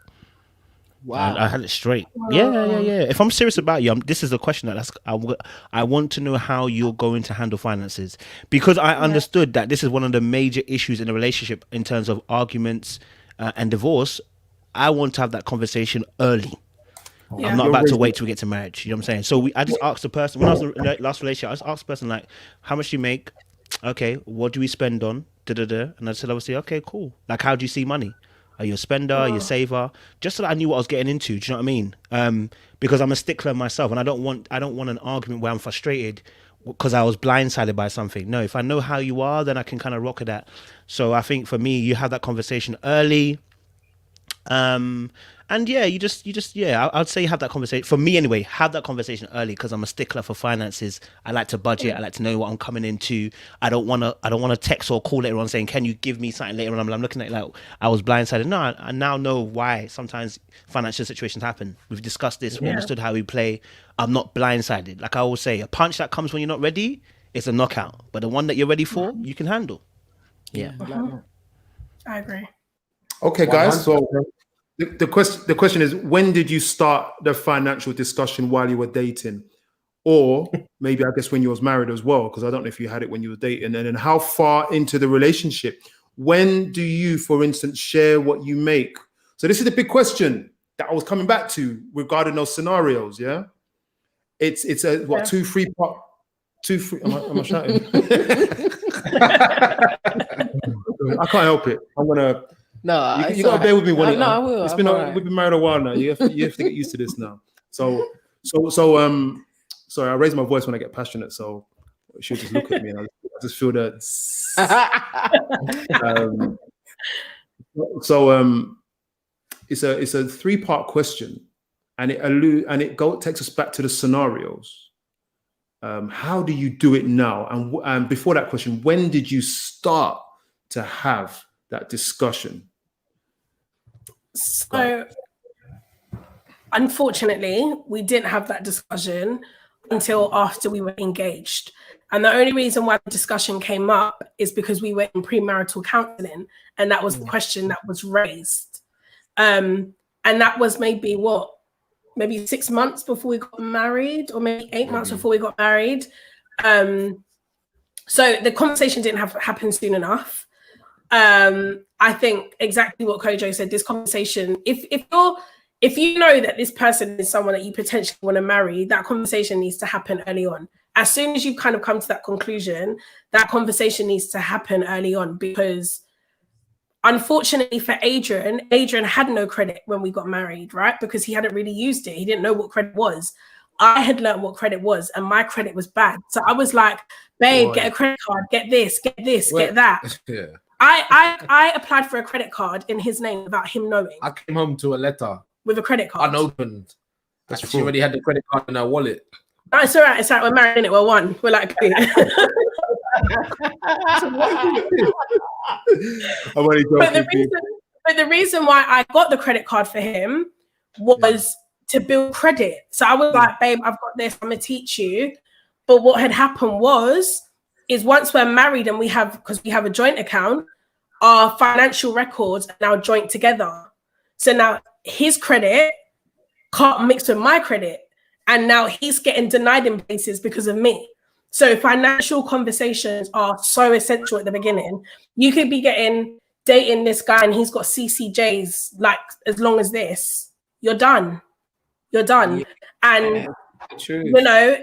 Wow, I had it straight. Yeah. If I'm serious about you, this is a question I want to know how you're going to handle finances, because I understood that this is one of the major issues in a relationship in terms of arguments and divorce. I want to have that conversation early. Yeah. I'm not about to wait till we get to marriage. You know what I'm saying? So I just asked the person, when I was in the last relationship, I just asked the person, like, how much do you make? Okay, what do we spend on? And I said, obviously, okay, cool. Like, how do you see money? Are you a spender? Are you a saver? Just so that I knew what I was getting into. Do you know what I mean? Because I'm a stickler myself, and I don't want an argument where I'm frustrated because I was blindsided by something. No, if I know how you are, then I can kind of rock at that. So I think for me, you have that conversation early. And yeah, you just I'd say have that conversation. For me anyway, have that conversation early, because I'm a stickler for finances. I like to budget. I like to know what I'm coming into. I don't want to text or call later on saying, can you give me something later on? I'm looking at it like I was blindsided. No, I now know why sometimes financial situations happen. We've discussed this. We understood how we play. I'm not blindsided. Like I always say, a punch that comes when you're not ready, it's a knockout. But the one that you're ready for, you can handle. Yeah. I agree. Okay, guys. So the question is, when did you start the financial discussion while you were dating? Or maybe, I guess, when you was married as well, because I don't know if you had it when you were dating. And then how far into the relationship? When do you, for instance, share what you make? So this is the big question that I was coming back to regarding those scenarios, yeah? It's a, what, 2-3 part? 2-3, am I shouting? I can't help it. I'm going to... No, you gotta bear with me. No, I will. It's been we've been married a while now. You have to get used to this now. So sorry, I raise my voice when I get passionate. So she'll just look at me and I just feel that. It's a 3-part question, and it takes us back to the scenarios. How do you do it now? And before that question, when did you start to have that discussion? So, unfortunately, we didn't have that discussion until after we were engaged. And the only reason why the discussion came up is because we were in premarital counseling, and that was the question that was raised. And that was maybe 6 months before we got married, or maybe 8 months before we got married. So the conversation didn't happen soon enough. I think exactly what Kojo said, this conversation, if you know that this person is someone that you potentially want to marry, that conversation needs to happen early on. As soon as you kind of come to that conclusion, that conversation needs to happen early on, because unfortunately for Adrian had no credit when we got married, right? Because he hadn't really used it. He didn't know what credit was. I had learned what credit was, and my credit was bad. So I was like, babe, get a credit card, get this, get that. Yeah. I applied for a credit card in his name without him knowing. I came home to a letter with a credit card unopened. She already had the credit card in her wallet. No, it's all right. It's all right. We're married, innit? We're one. We're like, but the reason why I got the credit card for him was to build credit. So I was like, babe, I've got this. I'm gonna teach you. But what had happened is once we're married and because we have a joint account, our financial records are now joint together. So now his credit can't mix with my credit. And now he's getting denied in places because of me. So financial conversations are so essential at the beginning. You could be dating this guy and he's got CCJs like as long as this. You're done. You're done. Yeah. And you know,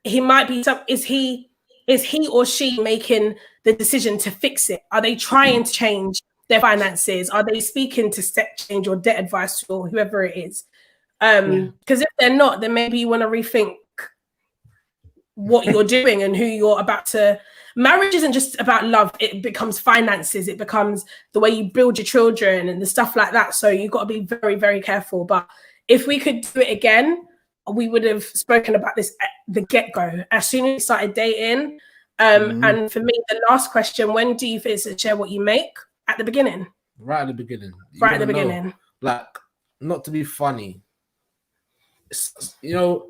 he might be is he or she making the decision to fix it? Are they trying to change their finances? Are they speaking to step change or debt advice or whoever it is? Because if they're not, then maybe you want to rethink what you're doing and who you're about to. Marriage isn't just about love. It becomes finances. It becomes the way you build your children and the stuff like that. So you've got to be very, very careful. But if we could do it again, we would have spoken about this at the get-go as soon as we started dating. And for me, the last question, when do you feel to share what you make? At the beginning. Right at the beginning. Right at the beginning. Like, not to be funny. You know,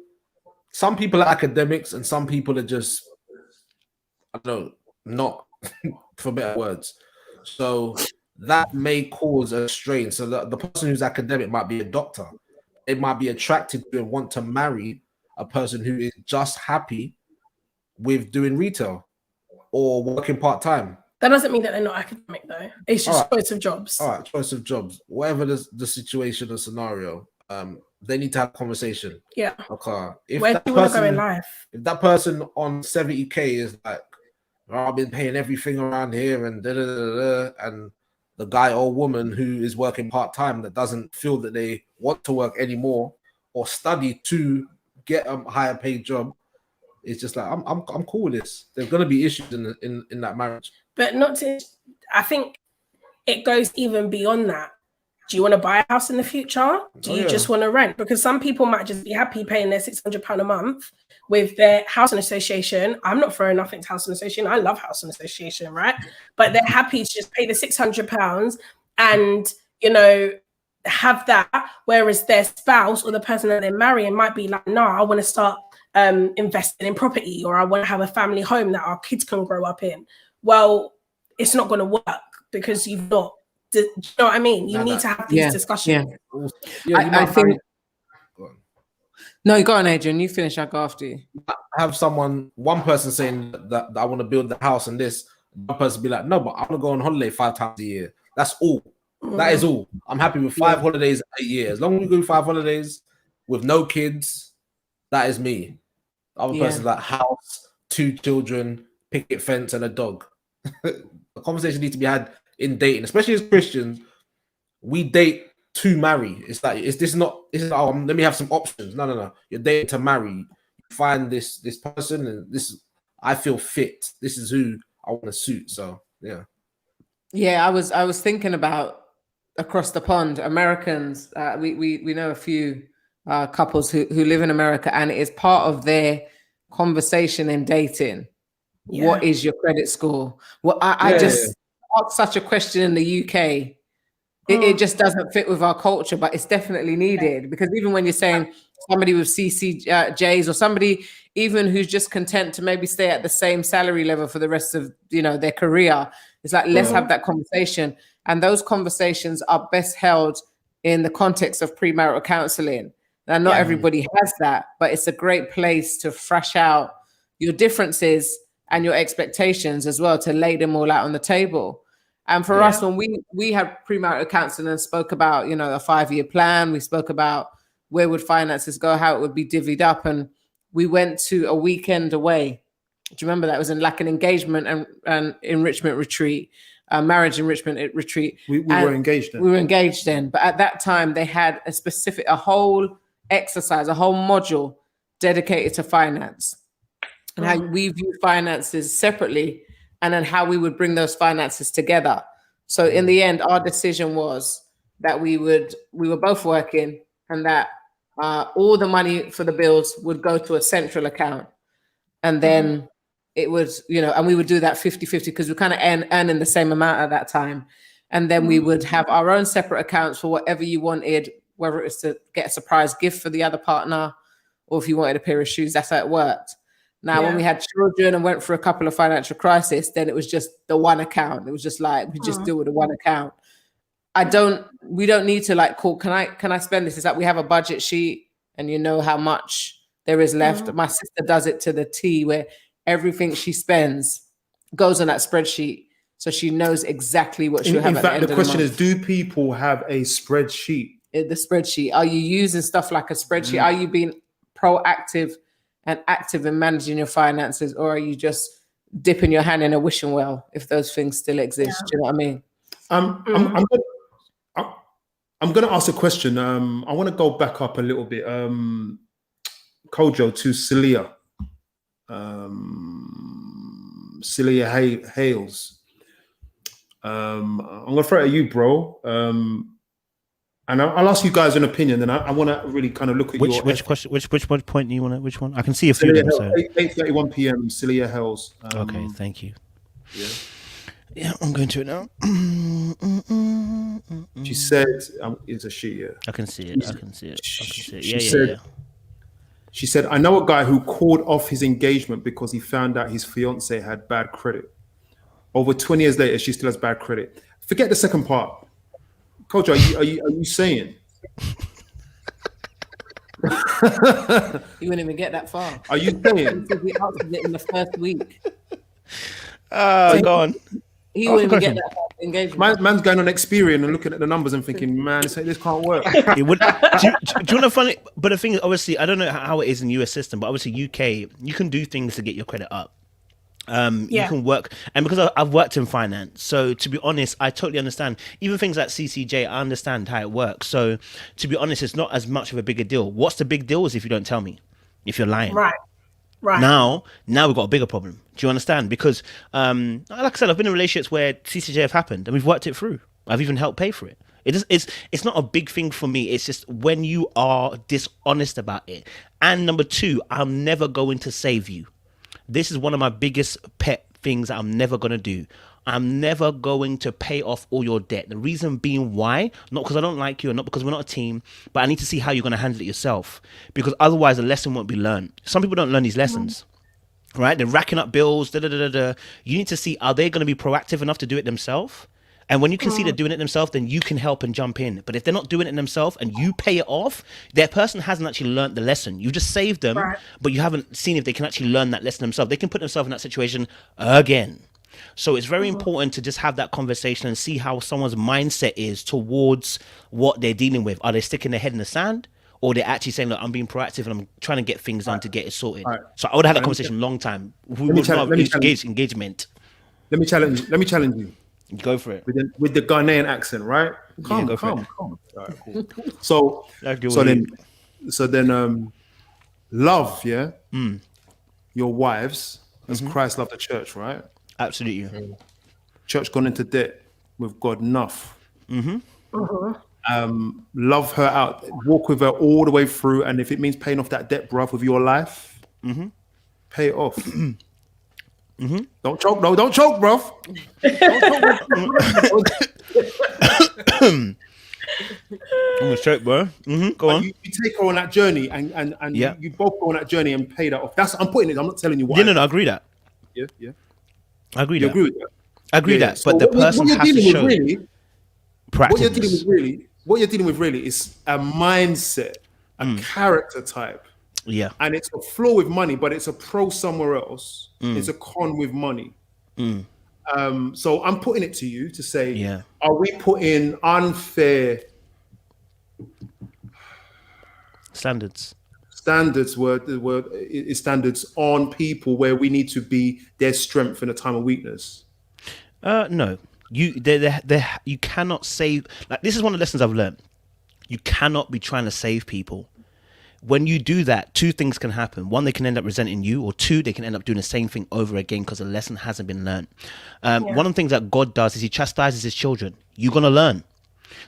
some people are academics and some people are just, I don't know, not for better words. So that may cause a strain. So the person who's academic might be a doctor. It might be attracted to and want to marry a person who is just happy with doing retail or working part-time. That doesn't mean that they're not academic though. It's just choice of jobs. All right, choice of jobs. Whatever the situation or scenario, they need to have a conversation. Yeah. Okay. Where do you want to go in life? If that person on 70K is like, oh, I've been paying everything around here and and the guy or woman who is working part-time that doesn't feel that they want to work anymore or study to get a higher paid job, it's just like I'm cool with this. There's gonna be issues in that marriage. But I think it goes even beyond that. Do you want to buy a house in the future? Do you just want to rent? Because some people might just be happy paying their £600 a month with their housing association. I'm not throwing nothing to housing association. I love housing association, right? But they're happy to just pay the £600 and, you know, have that. Whereas their spouse or the person that they're marrying might be like, no, I want to start investing in property, or I want to have a family home that our kids can grow up in. Well, it's not going to work because you've not. Do you know what I mean? You need to have these discussions. I think. No, go on, Adrian. You finish. I'll go after you. I have one person saying that I want to build the house and this. One person be like, no, but I want to go on holiday 5 times a year. That's all. That is all. I'm happy with 5 holidays a year. As long as we go 5 holidays with no kids, that is me. The other person's like house, 2 children, picket fence, and a dog. The conversation needs to be had in dating, especially as Christians. We date to marry. It's like let me have some options. No. You're dating to marry. You find this person, and I feel fit. This is who I want to suit. So yeah. I was thinking about across the pond, Americans. We know a few couples who live in America, and it is part of their conversation in dating. Yeah. What is your credit score? Well, I just asked such a question in the UK. It just doesn't fit with our culture, but it's definitely needed, because even when you're saying somebody with CCJs or somebody even who's just content to maybe stay at the same salary level for the rest of their career, it's like, let's have that conversation. And those conversations are best held in the context of premarital counseling. Now, not everybody has that, but it's a great place to thrash out your differences and your expectations as well, to lay them all out on the table. And for us, when we had premarital counseling and spoke about, a 5-year plan, we spoke about where would finances go, how it would be divvied up. And we went to a weekend away. Do you remember that? It was in like an engagement and enrichment retreat, marriage enrichment retreat. We were engaged then. We were engaged then. But at that time, they had a whole exercise, a whole module dedicated to finance and how we view finances separately, and then how we would bring those finances together. So in the end, our decision was that we were both working, and that all the money for the bills would go to a central account. And then it was, and we would do that 50-50, because we kind of earning the same amount at that time. And then we would have our own separate accounts for whatever you wanted, whether it was to get a surprise gift for the other partner, or if you wanted a pair of shoes. That's how it worked. Now, when we had children and went through a couple of financial crises, then it was just the one account. It was just like, we just deal with the one account. We don't need to like call, can I spend this? It's like we have a budget sheet and you know how much there is left. My sister does it to the T, where everything she spends goes on that spreadsheet. So she knows exactly what she'll have at the end of the month. In fact, the question is, do people have a spreadsheet? The spreadsheet. Are you using stuff like a spreadsheet? Are you being proactive and active in managing your finances, or are you just dipping your hand in a wishing well, if those things still exist? Do you know what I mean? I'm going to ask a question. I want to go back up a little bit. Kojo, to Celia. Celia Hales. I'm going to throw it at you, bro. And I'll ask you guys an opinion, and I want to really kind of look at which question, which point do you want to? Which one? I can see a few of them. So 8:31 p.m. Celia Hales. Okay, thank you. Yeah, I'm going to it now. She said, "It's a she." Yeah, I can see it. I can see it. She said, "I know a guy who called off his engagement because he found out his fiance had bad credit. Over 20 years later, she still has bad credit." Forget the second part. Coach, are you saying? You wouldn't even get that far. Are you saying? He answered it in the first week. Go on. He wouldn't even get that far engagement. Man's going on Experian and looking at the numbers and thinking, man, this can't work. It would. Do you want to find it? But the thing is, obviously, I don't know how it is in the US system, but obviously UK, you can do things to get your credit up. You can work, and because I've worked in finance, so to be honest, I totally understand. Even things like CCJ, I understand how it works. So to be honest, it's not as much of a bigger deal. What's the big deal is if you don't tell me, if you're lying. Right. Now we've got a bigger problem. Do you understand? Because like I said, I've been in relationships where CCJ have happened, and we've worked it through. I've even helped pay for it. It's not a big thing for me. It's just when you are dishonest about it. And number two, I'm never going to save you. This is one of my biggest pet things that I'm never going to do. I'm never going to pay off all your debt. The reason being why, not because I don't like you, or not because we're not a team, but I need to see how you're going to handle it yourself. Because otherwise the lesson won't be learned. Some people don't learn these lessons, right? They're racking up bills, You need to see, are they going to be proactive enough to do it themselves? And when you can see they're doing it themselves, then you can help and jump in. But if they're not doing it themselves and you pay it off, their person hasn't actually learned the lesson. You just saved them, but you haven't seen if they can actually learn that lesson themselves. They can put themselves in that situation again. So it's very important to just have that conversation and see how someone's mindset is towards what they're dealing with. Are they sticking their head in the sand? Or they're actually saying, look, I'm being proactive and I'm trying to get things done to get it sorted. So I would have had that conversation a long time. Engagement. Let me challenge you. Go for it. With the Ghanaian accent, right? Come. All right, cool. So then, love, yeah? Your wives as Christ loved the church, right? Absolutely. Church gone into debt with God enough. Love her out. Walk with her all the way through. And if it means paying off that debt, bruv, with your life, pay it off. Don't choke, no, don't choke, bro. I'm gonna choke, bro. Go on. You take her on that journey, and you both go on that journey and pay that off. I'm putting it. I'm not telling you what. No, I agree that. Yeah. I agree You that. agree with that? I agree that. So But the what person you're has to dealing show with really, what you're dealing proactiveness. with really, what you're dealing with really is a mindset, a character type. Yeah. And it's a flaw with money, but it's a pro somewhere else. It's a con with money. So I'm putting it to you to say, are we putting unfair Standards on people where we need to be their strength in a time of weakness? No. You cannot save. Like, this is one of the lessons I've learned. You cannot be trying to save people. When you do that, two things can happen. One, they can end up resenting you, or two, they can end up doing the same thing over again because the lesson hasn't been learned. One of the things that God does is he chastises his children. You're going to learn.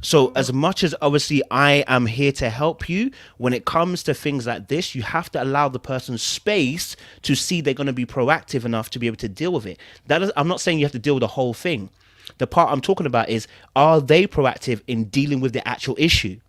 So as much as obviously I am here to help you, when it comes to things like this, you have to allow the person space to see they're going to be proactive enough to be able to deal with it. I'm not saying you have to deal with the whole thing. The part I'm talking about is, are they proactive in dealing with the actual issue?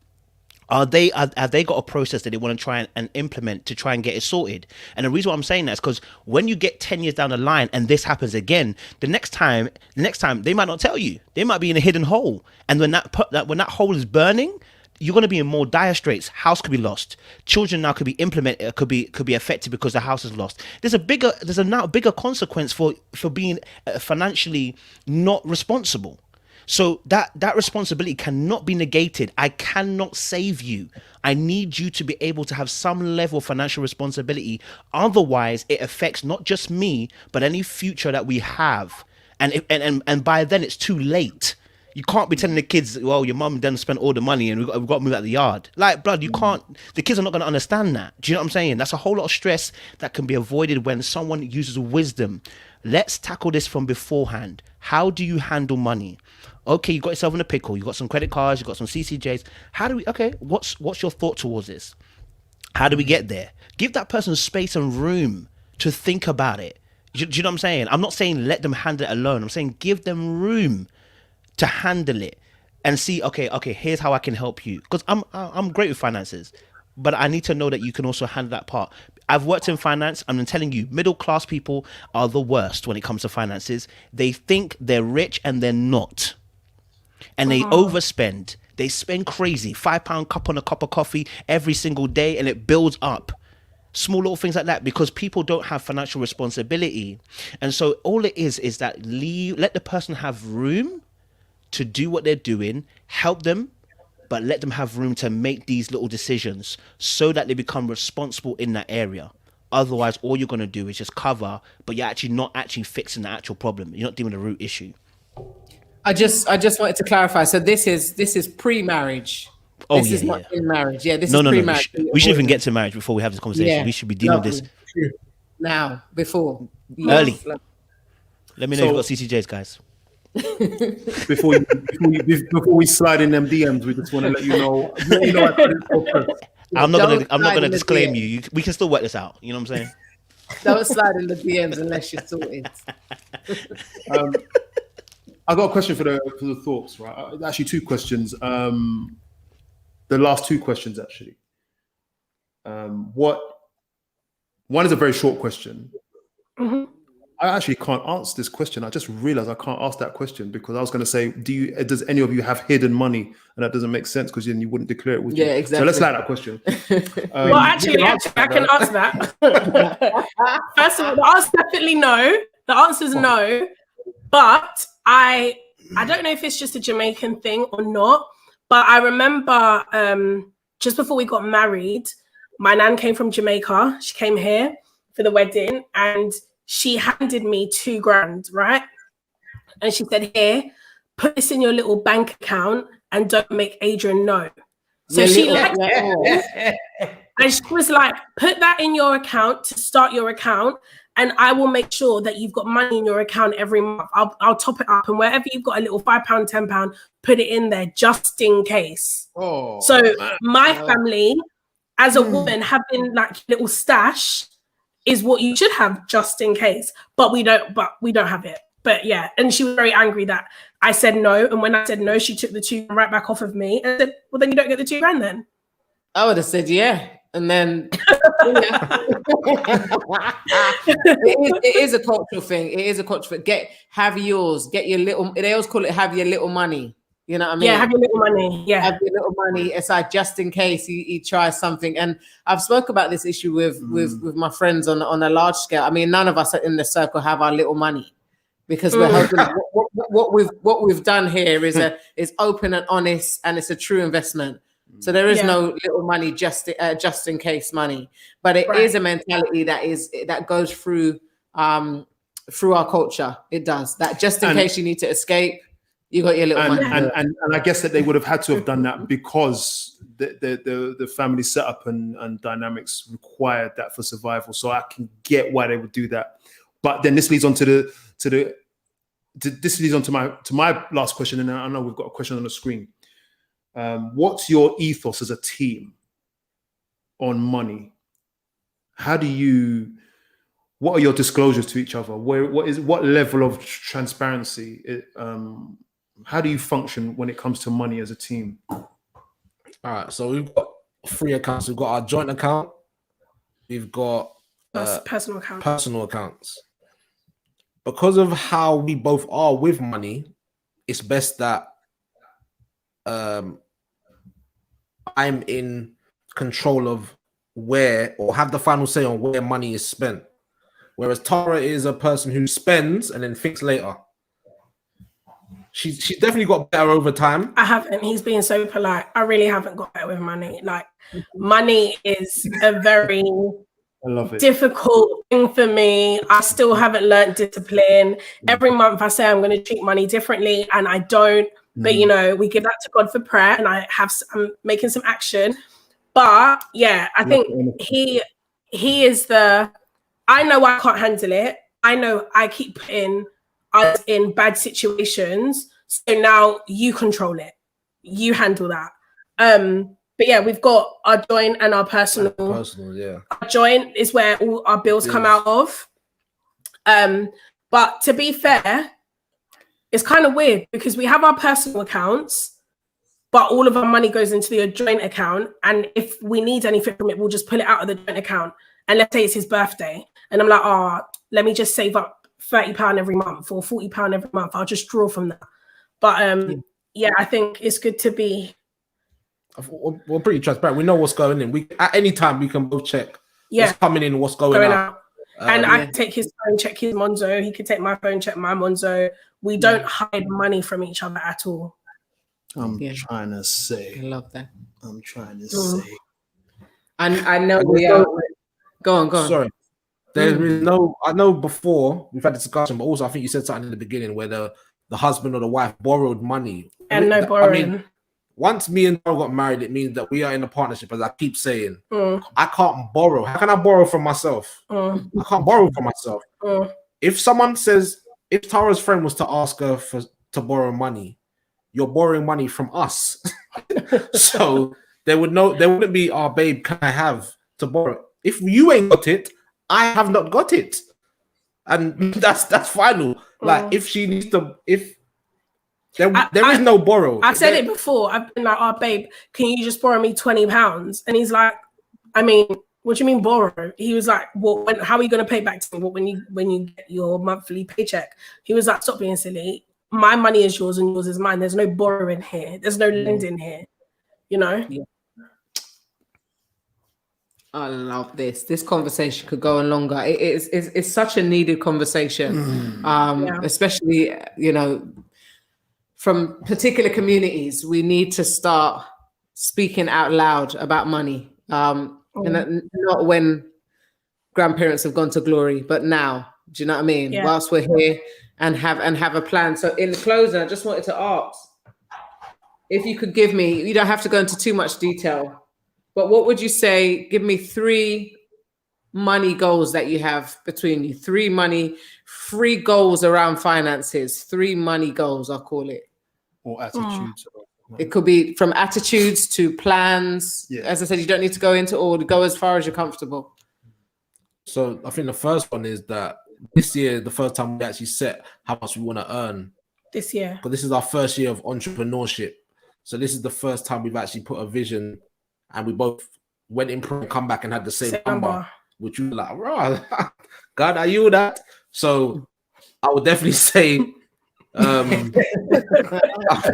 Have they got a process that they want to try and implement to try and get it sorted? And the reason why I'm saying that is because when you get 10 years down the line and this happens again, the next time they might not tell you. They might be in a hidden hole. And when that hole is burning, you're going to be in more dire straits. House could be lost. Children now could be could be affected because the house is lost. There's a now bigger consequence for being financially not responsible. So that responsibility cannot be negated. I cannot save you. I need you to be able to have some level of financial responsibility. Otherwise, it affects not just me, but any future that we have. And by then, it's too late. You can't be telling the kids, well, your mum done spent all the money and we've got to move out of the yard. Like, blood, you can't. The kids are not going to understand that. Do you know what I'm saying? That's a whole lot of stress that can be avoided when someone uses wisdom. Let's tackle this from beforehand. How do you handle money? Okay, you got yourself in a pickle. You got some credit cards. You got some CCJs. What's your thought towards this? How do we get there? Give that person space and room to think about it. Do you know what I'm saying? I'm not saying let them handle it alone. I'm saying give them room to handle it and see, okay, here's how I can help you. Because I'm great with finances, but I need to know that you can also handle that part. I've worked in finance. I'm telling you, middle class people are the worst when it comes to finances. They think they're rich and they're not. And they overspend. They spend crazy. £5 cup on a cup of coffee every single day, and it builds up. Small little things like that, because people don't have financial responsibility. And so all it is that let the person have room to do what they're doing, help them, but let them have room to make these little decisions so that they become responsible in that area. Otherwise, all you're going to do is just cover, but you're actually not actually fixing the actual problem. You're not dealing with the root issue. I just wanted to clarify. So this is pre-marriage. This is not in marriage. Yeah, this is pre-marriage. No. We shouldn't even get to marriage before we have this conversation. Yeah. We should be dealing with this now, before. Early. Let me know if you've got CCJs, guys. before we slide in them DMs, we just want to let you know. I'm not gonna disclaim you. We can still work this out. You know what I'm saying? Don't slide in the DMs unless you're sorted. I got a question for the Thorpes, right? Actually, two questions. The last two questions, actually. One is a very short question. Mm-hmm. I actually can't answer this question. I just realized I can't ask that question because I was going to say, does any of you have hidden money? And that doesn't make sense because then you wouldn't declare it, would you? Yeah, exactly. So let's like that question. Well, actually, I can answer that. First of all, the answer is definitely no. The answer is no. But I don't know if it's just a Jamaican thing or not. But I remember just before we got married, my nan came from Jamaica. She came here for the wedding and she handed me $2,000, right? And she said, here, put this in your little bank account and don't make Adrian know. So she liked it. And she was like, put that in your account to start your account and I will make sure that you've got money in your account every month. I'll top it up and wherever you've got a little £5, £10, put it in there just in case. So my family, as a woman, having like little stash is what you should have just in case. But we don't have it. But yeah, and she was very angry that I said no. And when I said no, she took the £2 right back off of me and said, well, then you don't get the £2 then. I would have said yeah. And then it is a cultural thing. It is a cultural thing. Have yours. Get your little. They always call it have your little money. You know what I mean? Yeah, have your little money. Yeah, have your little money. It's like just in case he tries something. And I've spoke about this issue with my friends on a large scale. I mean, none of us in the circle have our little money because we're hoping what we've done here is open and honest, and it's a true investment. So there is no little money just in case money, but it is a mentality that goes through our culture. It does that just in case you need to escape, you got your little money. And I guess that they would have had to have done that because the family setup and dynamics required that for survival. So I can get why they would do that. But then this leads on to my last question, and I know we've got a question on the screen. What's your ethos as a team on money? What are your disclosures to each other? What level of transparency? How do you function when it comes to money as a team? All right, so we've got 3 accounts. We've got our joint account. We've got personal accounts. Because of how we both are with money, it's best that I'm in control of where, or have the final say on where money is spent. Whereas Tara is a person who spends and then thinks later. She's definitely got better over time. I haven't. He's being so polite. I really haven't got better with money. Like, money is a very difficult thing for me. I still haven't learned discipline. Every month I say I'm going to treat money differently, and I don't. But we give that to God for prayer, and I'm making some action. But yeah, I think he is I know I can't handle it. I know I keep putting us in bad situations. So now you control it. You handle that. But yeah, we've got our joint and our personal. Yeah. Our joint is where all our bills come out of. But to be fair, it's kind of weird because we have our personal accounts, but all of our money goes into the joint account. And if we need anything from it, we'll just pull it out of the joint account. And let's say it's his birthday. And I'm like, let me just save up £30 every month or £40 every month. I'll just draw from that. But yeah, I think it's good to be. We're pretty transparent. We know what's going in. At any time we can both check what's coming in, what's going out. And I can take his phone, check his Monzo. He can take my phone, check my Monzo. We don't hide money from each other at all. I'm trying to say. I love that. I'm trying to say. And I know we are. Go on. Sorry. There is no. I know before we've had a discussion, but also I think you said something in the beginning where the husband or the wife borrowed money. And no borrowing. I mean, once me and Dara got married, it means that we are in a partnership, as I keep saying. I can't borrow. How can I borrow from myself? I can't borrow from myself. If someone says, if Tara's friend was to ask her to borrow money, you're borrowing money from us. So there wouldn't be, babe, can I have to borrow? If you ain't got it, I have not got it. And that's final. Like, if she needs to, if there is no borrow. I've said it before. I've been like, babe, can you just borrow me £20? And he's like, I mean, what do you mean borrow? He was like, well, how are you going to pay back to me? Well, when you get your monthly paycheck? He was like, stop being silly. My money is yours and yours is mine. There's no borrowing here. There's no lending here. Yeah. I love this. This conversation could go on longer. It's such a needed conversation, especially, from particular communities. We need to start speaking out loud about money. And not when grandparents have gone to glory, but now. Do you know what I mean? Yeah. Whilst we're here and have a plan. So in closing, I just wanted to ask if you could give me, you don't have to go into too much detail, but what would you say? Give me 3 money goals that you have between you. 3 goals around finances. 3 money goals, I'll call it. Or attitudes. It could be from attitudes to plans. Yeah. As I said, you don't need to go into or go as far as you're comfortable. So I think the first one is that this year, the first time we actually set how much we want to earn. This year. Because this is our first year of entrepreneurship. So this is the first time we've actually put a vision, and we both went in and come back and had the same number, which we were like, right, God, are you that? So I would definitely say, I would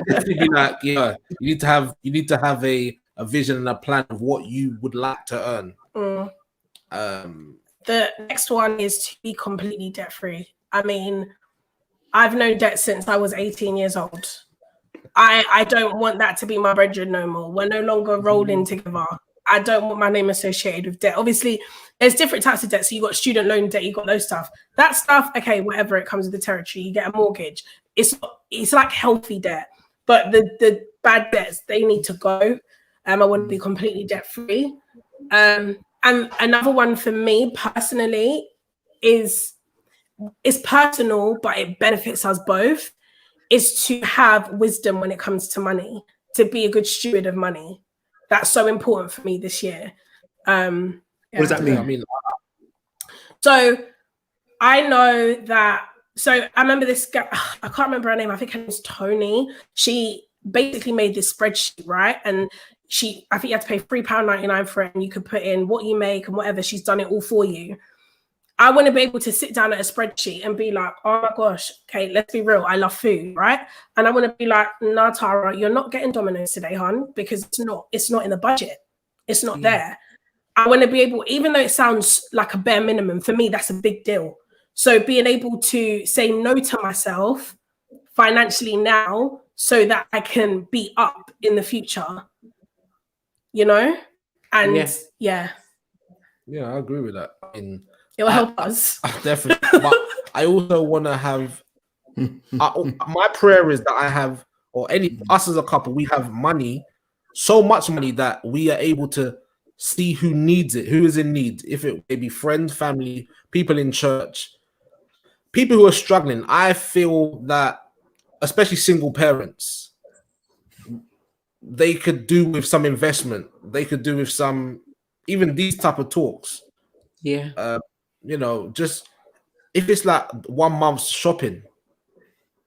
definitely be like, yeah, you need to have a vision and a plan of what you would like to earn. The next one is to be completely debt free. I mean, I've known debt since I was 18 years old. I don't want that to be my brethren no more. We're no longer rolling together. I don't want my name associated with debt. Obviously, there's different types of debt. So you got student loan debt, you got those stuff. That stuff, okay, whatever, it comes with the territory. You get a mortgage. It's like healthy debt. But the bad debts, they need to go. I want to be completely debt free. And another one for me personally is personal, but it benefits us both, is to have wisdom when it comes to money, to be a good steward of money. That's so important for me this year. What does that mean? I mean, so I know that. So I remember this girl. I can't remember her name. I think her name was Tony. She basically made this spreadsheet, right? And I think you had to pay £3.99 for it, and you could put in what you make and whatever. She's done it all for you. I want to be able to sit down at a spreadsheet and be like, oh my gosh, okay, let's be real. I love food, right? And I want to be like, nah, Tara, you're not getting Domino's today, hon, because it's not in the budget. It's not there. I want to be able, even though it sounds like a bare minimum, for me, that's a big deal. So being able to say no to myself financially now so that I can be up in the future, you know? And yeah, I agree with that. I mean, it will help us. Definitely. But I also want to have, my prayer is that I have, or us as a couple, we have money, so much money that we are able to see who needs it, who is in need. If it may be friends, family, people in church, people who are struggling. I feel that, especially single parents, they could do with some investment. They could do with some, even these type of talks. Yeah. You know, just if it's like 1 month's shopping,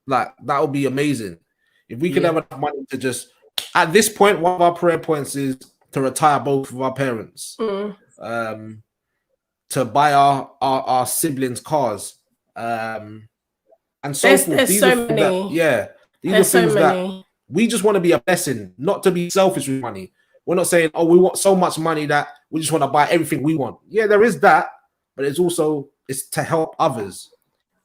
like that would be amazing. If we could have enough money to just, at this point, one of our prayer points is to retire both of our parents, to buy our siblings cars, and so forth. There's so many. These are things that we just want to be a blessing, not to be selfish with money. We're not saying, oh, we want so much money that we just want to buy everything we want. Yeah, there is that, but it's to help others.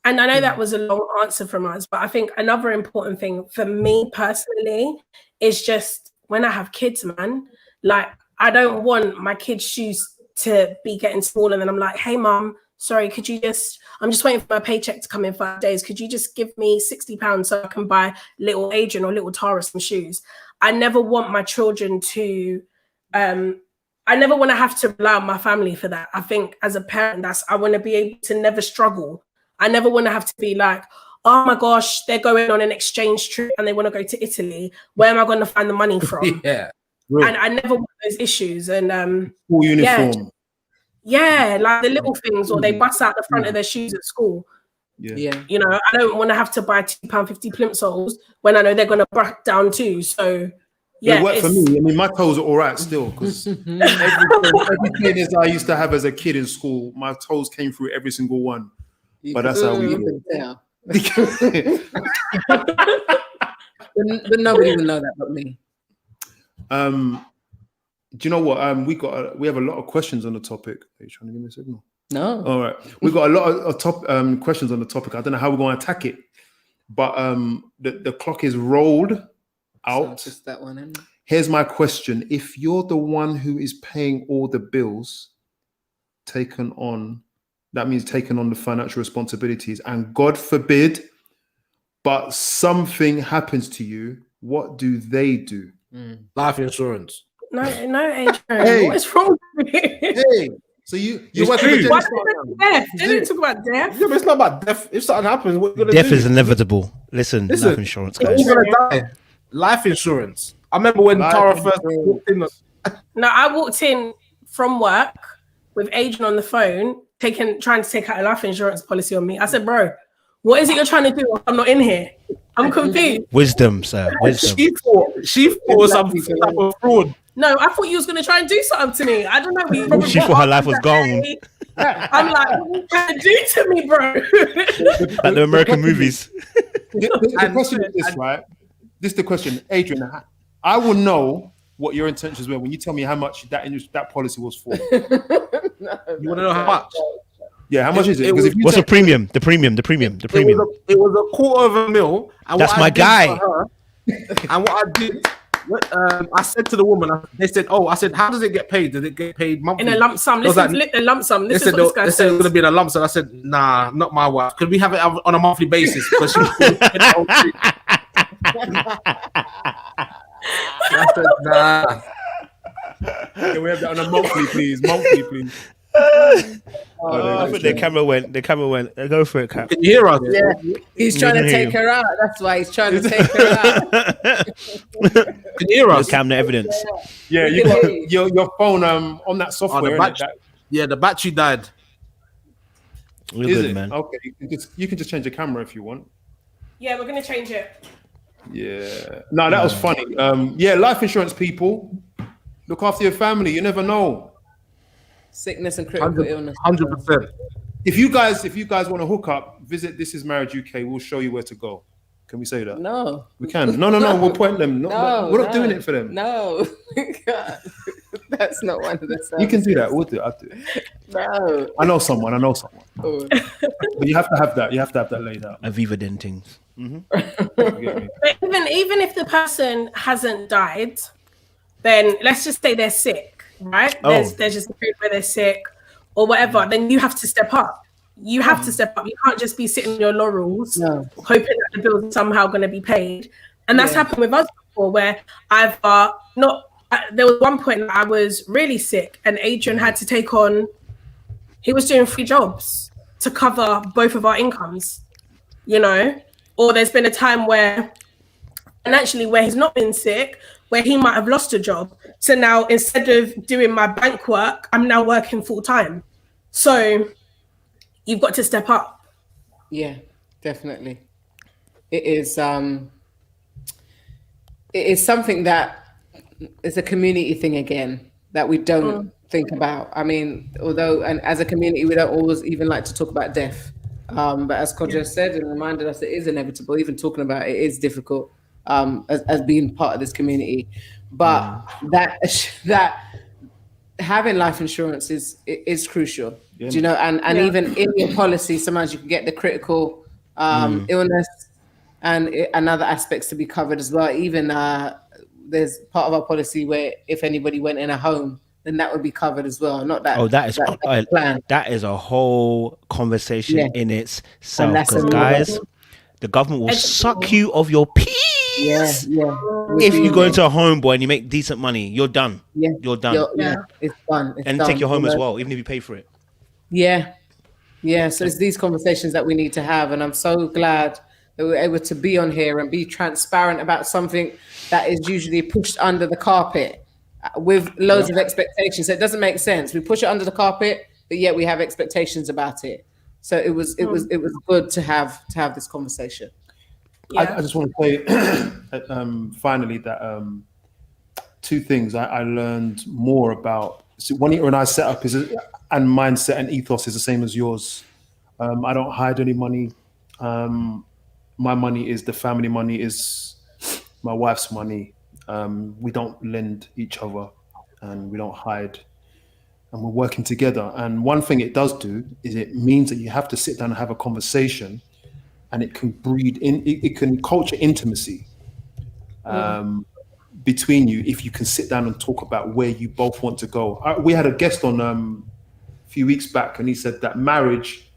And I know that was a long answer from us, but I think another important thing for me personally is just when I have kids, man, like I don't want my kids' shoes to be getting small and then I'm like, hey, mom, sorry, I'm just waiting for my paycheck to come in 5 days. Could you just give me £60 so I can buy little Adrian or little Tara some shoes? I never want my children to, I never want to have to rely on my family for that. I think as a parent, I want to be able to never struggle. I never want to have to be like, oh my gosh, they're going on an exchange trip and they want to go to Italy. Where am I going to find the money from? And I never want those issues. And full uniform. Yeah, like the little things, or they bust out the front of their shoes at school. Yeah. You know, I don't want to have to buy £2.50 plimsolls when I know they're going to break down too. So, yeah. It worked for me. I mean, my toes are all right still because every tennis I used to have as a kid in school, my toes came through every single one. But that's how we do it. But nobody will know that but me. Do you know what? We have a lot of questions on the topic. Are you trying to give me a signal? No. All right. We got a lot of questions on the topic. I don't know how we're going to attack it, but the clock is rolled out. So just that one. Isn't it? Here's my question: if you're the one who is paying all the bills, that means taking on the financial responsibilities, and God forbid, but something happens to you, what do they do? Life insurance. No, Adrian. Hey. What is wrong with you? Hey, so you work with Why death? They didn't talk about death. Yeah, but it's not about death. If something happens, what are you gonna Death do? is inevitable. Listen, life insurance, guys. You're gonna die. Life insurance. I remember when Tara first walked in. No, I walked in from work with Adrian on the phone, trying to take out a life insurance policy on me. I said, bro, what is it you're trying to do? I'm not in here. I'm confused. Wisdom, sir. Wisdom. She thought it was some type of fraud. No, I thought you was going to try and do something to me. I don't know. She thought her life was gone. I'm like, what are you trying to do to me, bro? Like the American movies. The question is this, right? This is the question. Adrian, I will know what your intentions were when you tell me how much that policy was for. You want to know how much? Yeah, how much is it? What's the premium? The premium. It was $250,000. And that's my guy. And what I did, I said to the woman, they said, I said, how does it get paid? Does it get paid monthly? In a lump sum. Listen, a lump sum. This is what this guy They said says. it's going to be in a lump sum. I said, nah, not my wife. Could we have it on a monthly basis? Because she I said, nah. Can we have that on a monthly, please? Monthly, please. I think the camera went. Go for it, Cap. Can you hear us? Yeah, he's trying to take her out. That's why he's trying to take her out. Can you hear us? Camera evidence. Yeah, you got your phone on that software. The battery died. We're Is good, it? man. Okay, you can just change the camera if you want. Yeah, we're going to change it. Yeah. No, that was funny. Yeah, life insurance people, look after your family. You never know. Sickness and critical illness. 100%. If you guys want to hook up, visit This Is Marriage UK. We'll show you where to go. Can we say that? No. We can. No. We'll point them. We're not doing it for them. No. God. That's not one of the services. You can do that. We'll do it. I'll do it. No. I know someone. Oh. But you have to have that. You have to have that laid out. Aviva Dentings. But even if the person hasn't died, then let's just say they're sick. Right? There's just a period where they're sick or whatever, then you have to step up. You have to step up. You can't just be sitting on your laurels hoping that the bills are somehow going to be paid. And that's happened with us before where I've there was one point that I was really sick and Adrian had to take on, he was doing 3 jobs to cover both of our incomes, or there's been a time where financially where he's not been sick, where he might have lost a job. So now instead of doing my bank work, I'm now working full time. So you've got to step up. Yeah, definitely. It is something that is a community thing again that we don't think about. I mean, and as a community, we don't always even like to talk about death. But as Kodjo said and reminded us, it is inevitable. Even talking about it is difficult. As being part of this community, but that having life insurance is crucial. Do you know? And even in your policy, sometimes you can get the critical illness and other aspects to be covered as well. Even there's part of our policy where if anybody went in a home, then that would be covered as well. Not that. That is a whole conversation in itself. Because guys, the government will suck you of your peas. If you go into a home, boy, and you make decent money, you're done. You're done. It's done. And take your home as well, even if you pay for it. Yeah. So it's these conversations that we need to have, and I'm so glad that we're able to be on here and be transparent about something that is usually pushed under the carpet with loads of expectations. So it doesn't make sense. We push it under the carpet, but yet we have expectations about it. So it was good to have this conversation. I just want to say finally that 2 things I learned more about. So when I set up and mindset and ethos is the same as yours. I don't hide any money. My money is the family money, is my wife's money. We don't lend each other and we don't hide, and we're working together. And one thing it does do is it means that you have to sit down and have a conversation. And it can it can culture intimacy between you if you can sit down and talk about where you both want to go. We had a guest on a few weeks back, and he said that marriage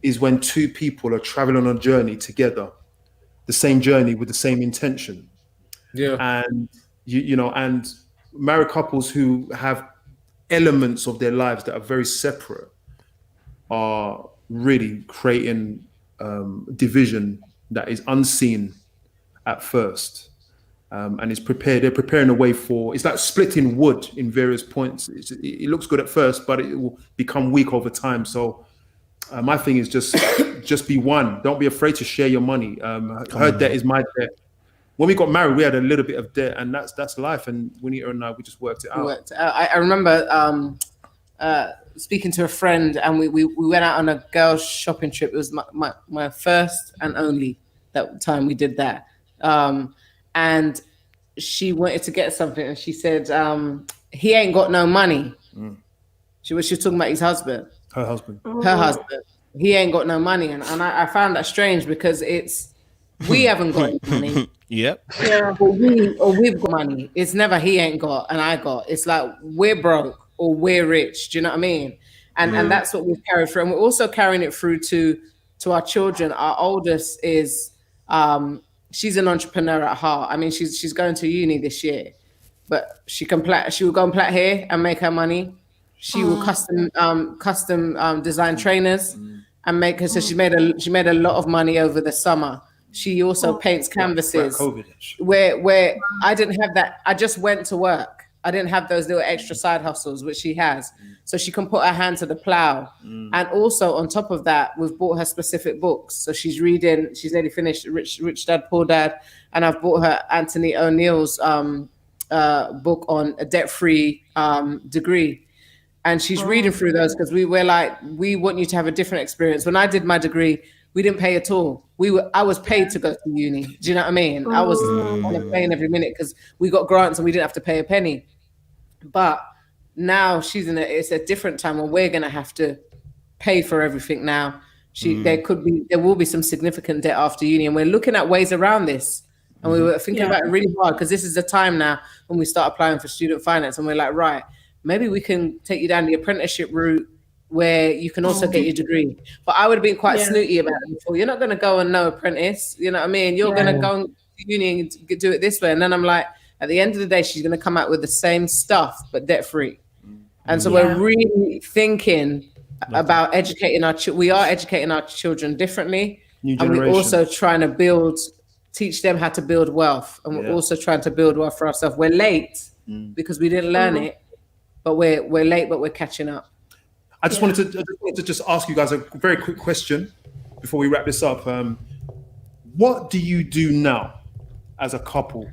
is when 2 people are traveling on a journey together, the same journey with the same intention. Yeah. And and married couples who have elements of their lives that are very separate are really creating division that is unseen at first. and it's prepared. They're preparing a way for. It's like splitting wood in various points. It looks good at first, but it will become weak over time. So my thing is just be one. Don't be afraid to share your money. Her debt is my debt. When we got married, we had a little bit of debt, and that's life. And Winnie and I, we just worked it out. I remember speaking to a friend, and we went out on a girls' shopping trip. It was my first and only that time we did that. And she wanted to get something, and she said, he ain't got no money. She was talking about his husband. Her husband. Her husband. He ain't got no money. And I found that strange because we haven't got any money. Yep. Yeah, or we've got money. It's never he ain't got and I got. It's like we're broke or we're rich. Do you know what I mean? And that's what we've carried through. And we're also carrying it through to our children. Our oldest is she's an entrepreneur at heart. I mean, she's going to uni this year, but she will go and plait hair and make her money. She will custom design trainers and make her. So she made a lot of money over the summer. She also paints canvases. Where I didn't have that. I just went to work. I didn't have those little extra side hustles, which she has. So she can put her hand to the plow. And also on top of that, we've bought her specific books. So she's reading. She's nearly finished Rich Dad Poor Dad, and I've bought her Anthony O'Neill's book on a debt-free degree. And she's reading through those because we were like, we want you to have a different experience. When I did my degree, we didn't pay at all. I was paid to go to uni. Do you know what I mean? I was on a plane every minute because we got grants and we didn't have to pay a penny. But now it's a different time when we're going to have to pay for everything now. There will be some significant debt after uni, and we're looking at ways around this. And we were thinking about it really hard because this is the time now when we start applying for student finance, and we're like, right, maybe we can take you down the apprenticeship route where you can also get your degree. But I would have been quite snooty about it before. You're not going to go and no apprentice. You know what I mean? You're going to go and uni and do it this way. And then I'm like, at the end of the day, she's going to come out with the same stuff, but debt free. And so we're really thinking about educating we are educating our children differently. And we're also trying to teach them how to build wealth. And we're also trying to build wealth for ourselves. We're late because we didn't learn it, but we're late, but we're catching up. I just wanted to ask you guys a very quick question before we wrap this up. What do you do now as a couple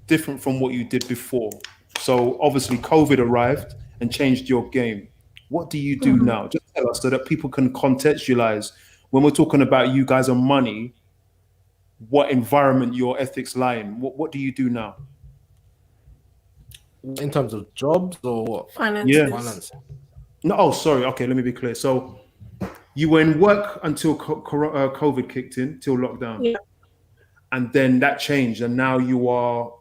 different from what you did before? So obviously COVID arrived and changed your game. What do you do now? Just tell us so that people can contextualize when we're talking about you guys and money, what environment your ethics lie in. What do you do now? In terms of jobs or what? Finance. No, oh, sorry. Okay, let me be clear. So you were in work until COVID kicked in, till lockdown. Yeah. And then that changed, and now you are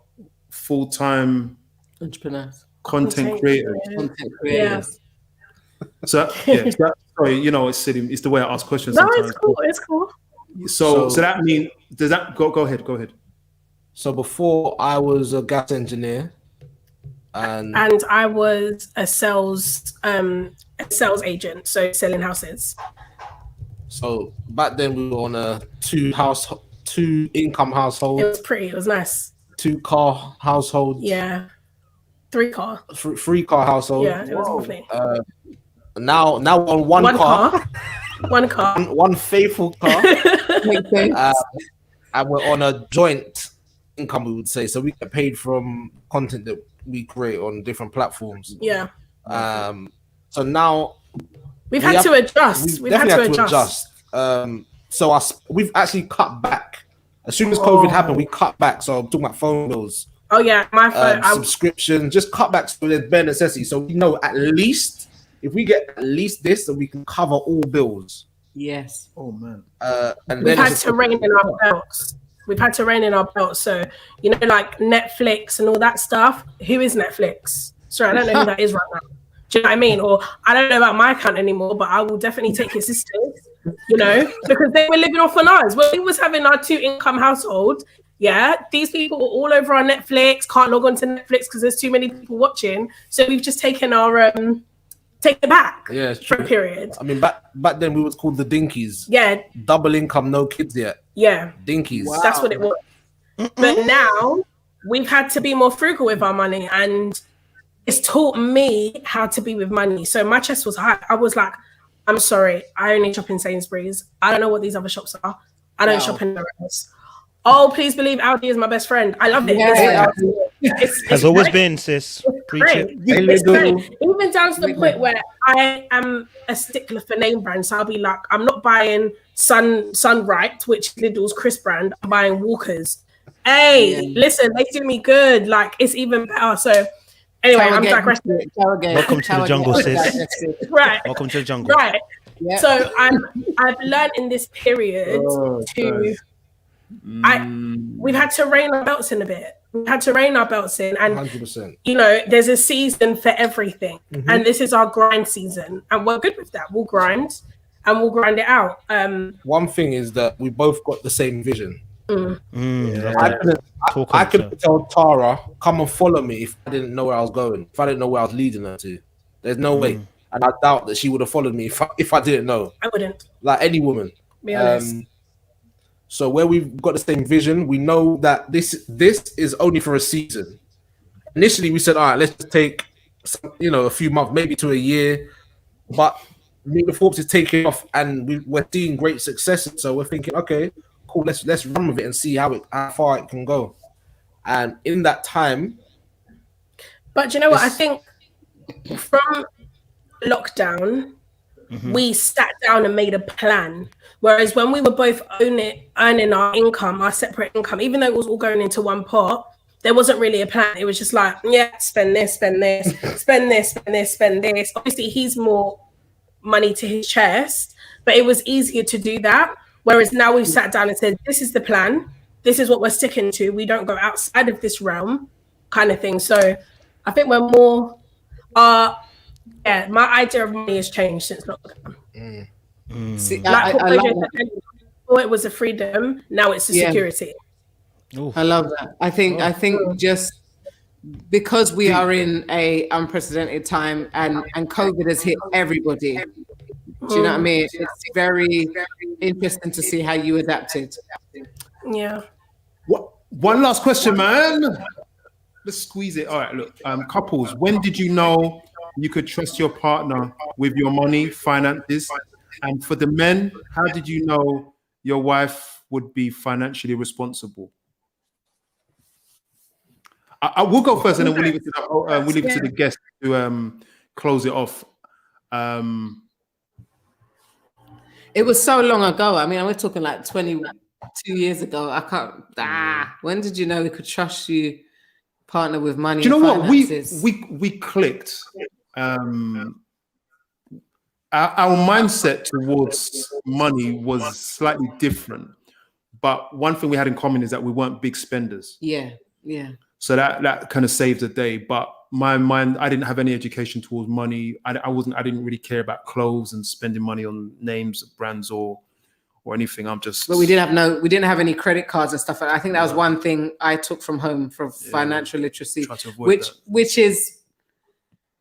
full-time entrepreneurs, content creators. Yeah. So sorry, you know, it's silly. It's the way I ask questions. No, sometimes. it's cool. So that mean, does that go ahead? So before I was a gas engineer. And I was a sales agent, so selling houses. So back then we were on a two income household. It was nice. 2-car household. Yeah. 3-car. 3-car household. Yeah, it was lovely. Now on one car. One car. One faithful car. And we're on a joint income, we would say. So we get paid from content that we create on different platforms. Yeah. So now we've had to adjust. We've had to adjust. So we've actually cut back. As soon as COVID happened, we cut back. So I'm talking about phone bills. Oh yeah, my phone subscription, just cut back so there's bare necessity. So we know at least if we get at least this, then we can cover all bills. Yes. Oh man. And we've had to rein in our belts. We've had to rein in our belts. So, you know, like Netflix and all that stuff. Who is Netflix? Sorry, I don't know who that is right now. Do you know what I mean? Or I don't know about my account anymore, but I will definitely take his sisters, you know, because they were living off on ours. When we was having our 2-income household, these people were all over our Netflix, can't log on to Netflix because there's too many people watching. So we've just taken our take it back for a period. I mean, back then we was called the Dinkies. Yeah. Double income, no kids yet. Yeah. Dinkies. Wow. That's what it was. But now we've had to be more frugal with our money, and it's taught me how to be with money. So my chest was high. I was like, I'm sorry, I only shop in Sainsbury's. I don't know what these other shops are. I don't shop anywhere else. Oh, please believe Aldi is my best friend. I love it. Yeah. Has always been, sis. Preach it. It's great. Even down to the point where I am a stickler for name brands. So I'll be like, I'm not buying Sunright, which is Lidl's crisp brand. I'm buying Walker's. Hey, listen, they do me good. Like, it's even better. So anyway, I'm digressing. Welcome to the jungle, sis. Right. Welcome to the jungle. Right. Yep. So I've learned in this period we've had to rein our belts in a bit. We've had to rein our belts in, and 100%. You know, there's a season for everything, and this is our grind season, and we're good with that. We'll grind, and we'll grind it out. One thing is that we both got the same vision. I couldn't tell Tara, come and follow me if I didn't know where I was going, if I didn't know where I was leading her to. There's no way. And I doubt that she would have followed me if I didn't know. I wouldn't. Like any woman. Be honest. So where we've got the same vision, we know that this is only for a season. Initially, we said, all right, let's take a few months, maybe to a year. But the Thorpes is taking off, and we're seeing great successes. So we're thinking, okay, cool, let's run with it and see how far it can go. And in that time, but do you know what? I think from lockdown, we sat down and made a plan. Whereas when we were both earning our income, our separate income, even though it was all going into one pot, there wasn't really a plan. It was just like, yeah, spend this, spend this, spend this, spend this, spend this. Obviously, he's more money to his chest, but it was easier to do that. Whereas now we've sat down and said, this is the plan. This is what we're sticking to. We don't go outside of this realm kind of thing. So I think we're more, my idea of money has changed since lockdown. See, Like I love that. Before it was a freedom, now it's a security. I love that. I think just because we are in a unprecedented time and COVID has hit everybody. Do you know what I mean? It's very interesting to see how you adapted. Yeah. One last question, man. Let's squeeze it. All right, look, couples, when did you know you could trust your partner with your money, finances? And for the men, how did you know your wife would be financially responsible? I will go first, and then we'll leave it to the guest to close it off. It was so long ago. I mean, we're talking like 22 years ago. I can't. When did you know we could trust you, partner with money? Do you know what? Finances? We clicked. Our mindset towards money was slightly different, but one thing we had in common is that we weren't big spenders. Yeah. So that kind of saved the day. But my mind, I didn't have any education towards money. I didn't really care about clothes and spending money on names, brands, or anything. But we didn't have any credit cards and stuff. I think that was one thing I took from home for financial literacy, which is.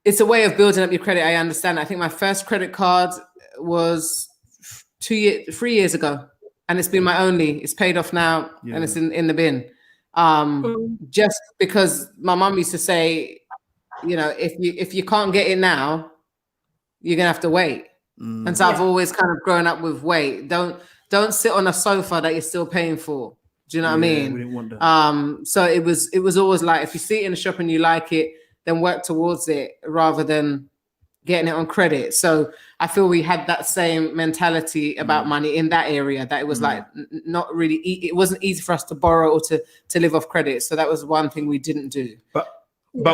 It's a way of building up your credit. I understand. I think my first credit card was 3 years ago, and it's been my only. It's paid off now, and it's in the bin. Just because my mum used to say, if you can't get it now, you're gonna have to wait. And so I've always kind of grown up with wait. Don't sit on a sofa that you're still paying for. Do you know what I mean? We didn't want that. So it was always like, if you see it in the shop and you like it, then work towards it rather than getting it on credit. So I feel we had that same mentality about money in that area, that it was like not really, it wasn't easy for us to borrow or to live off credit. So that was one thing we didn't do. But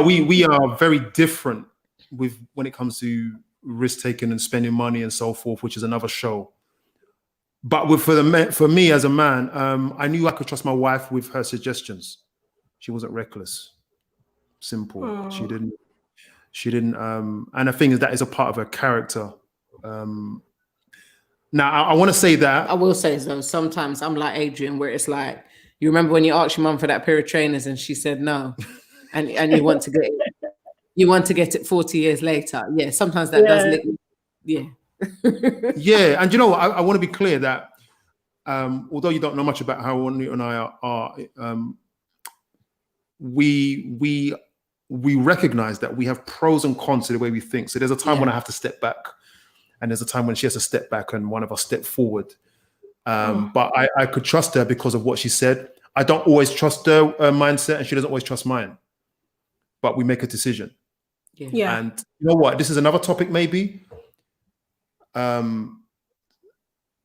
we are very different when it comes to risk taking and spending money and so forth, which is another show. But for me as a man, I knew I could trust my wife with her suggestions. She wasn't reckless. Simple. Oh. She didn't and the thing is that is a part of her character. Now I want to say that I will say though, sometimes I'm like Adrian, where it's like, you remember when you asked your mum for that pair of trainers and she said no, and you want to get it 40 years later. Yeah, sometimes that does yeah. And you know what, I want to be clear that although you don't know much about how Newt and I are we recognize that we have pros and cons to the way we think. So there's a time when I have to step back, and there's a time when she has to step back and one of us step forward. But I could trust her because of what she said. I don't always trust her mindset, and she doesn't always trust mine. But we make a decision. Yeah. And you know what? This is another topic maybe.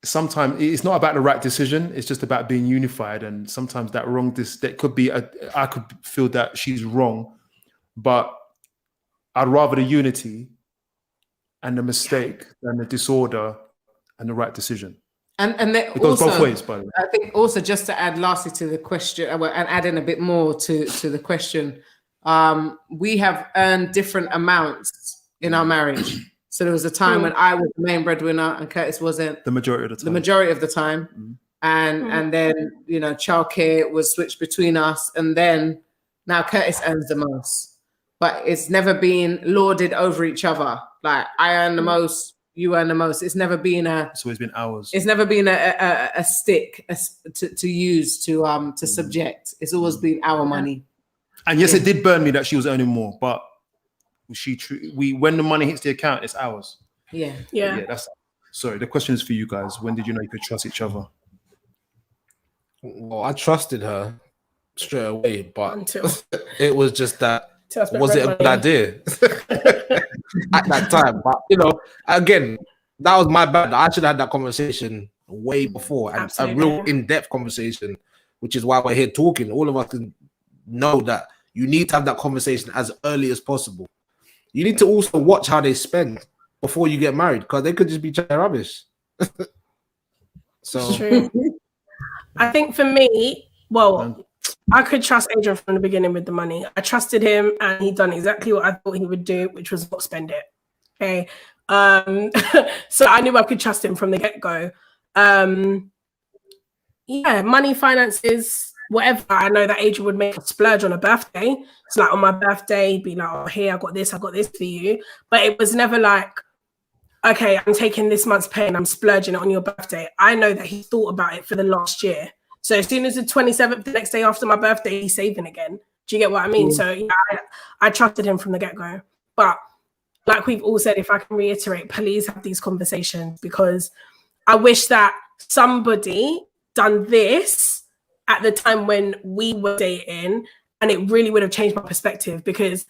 Sometimes it's not about the right decision. It's just about being unified. And sometimes that that could be, I could feel that she's wrong, but I'd rather the unity and the mistake than the disorder and the right decision. And it goes also, both ways, by the way. I think also just to add lastly to the question, and add in a bit more to the question, we have earned different amounts in our marriage. So there was a time when I was the main breadwinner and Curtis wasn't. The majority of the time. The majority of the time. And then, you know, childcare was switched between us. And then now Curtis earns the most. But it's never been lauded over each other. Like, I earn the most, you earn the most. It's never been it's always been ours. It's never been a stick to use to subject. It's always been our money. And yes, it did burn me that she was earning more, but when the money hits the account, it's ours. Yeah. Sorry, the question is for you guys. When did you know you could trust each other? Well, I trusted her straight away, but it was just that, was it a good idea at that time? But, you know, again, that was my bad. I should have had that conversation way before, and a real in-depth conversation, which is why we're here talking. All of us can know that you need to have that conversation as early as possible. You need to also watch how they spend before you get married, because they could just be chatting rubbish. So true. I think for me, well, I could trust Adrian from the beginning with the money. I trusted him, and he done exactly what I thought he would do, which was not spend it. Okay. So I knew I could trust him from the get-go. Yeah, money, finances, whatever. I know that Adrian would make a splurge on a birthday. So like on my birthday, be like, oh, here, I got this for you. But it was never like, okay, I'm taking this month's pay and I'm splurging it on your birthday. I know that he thought about it for the last year. So as soon as the 27th, the next day after my birthday, he's saving again. Do you get what I mean? So yeah, I trusted him from the get-go. But like we've all said, if I can reiterate, please have these conversations, because I wish that somebody done this at the time when we were dating, and it really would have changed my perspective. Because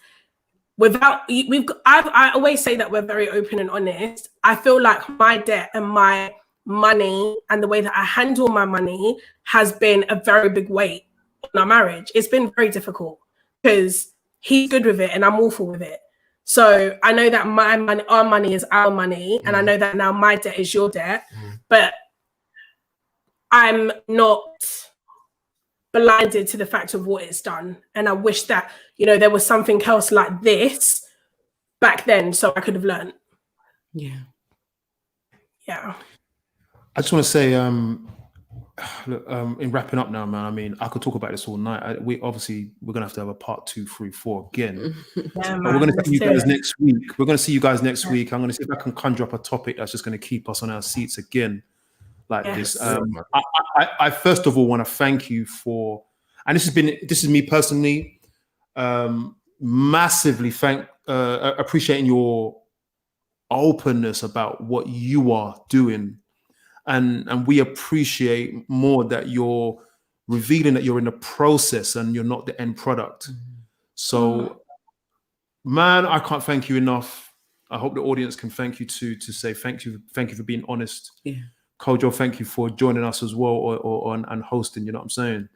I always say that we're very open and honest. I feel like my debt and my money and the way that I handle my money has been a very big weight on our marriage. It's been very difficult because he's good with it and I'm awful with it. So I know that my money, our money is our money, and I know that now my debt is your debt, but I'm not blinded to the fact of what it's done. And I wish that, you know, there was something else like this back then so I could have learned. Yeah. I just want to say, look, in wrapping up now, man, I mean, I could talk about this all night. We're going to have a part 2, 3, 4 again. Yeah, we're going to see you guys next week. We're going to see you guys next week. I'm going to see if I can conjure up a topic that's just going to keep us on our seats again like this. I first of all want to thank you for, and this is me personally, massively appreciating your openness about what you are doing. And we appreciate more that you're revealing that you're in the process and you're not the end product. So, man, I can't thank you enough. I hope the audience can thank you too, to say thank you for being honest. Yeah. Kojo, thank you for joining us as well and hosting, you know what I'm saying?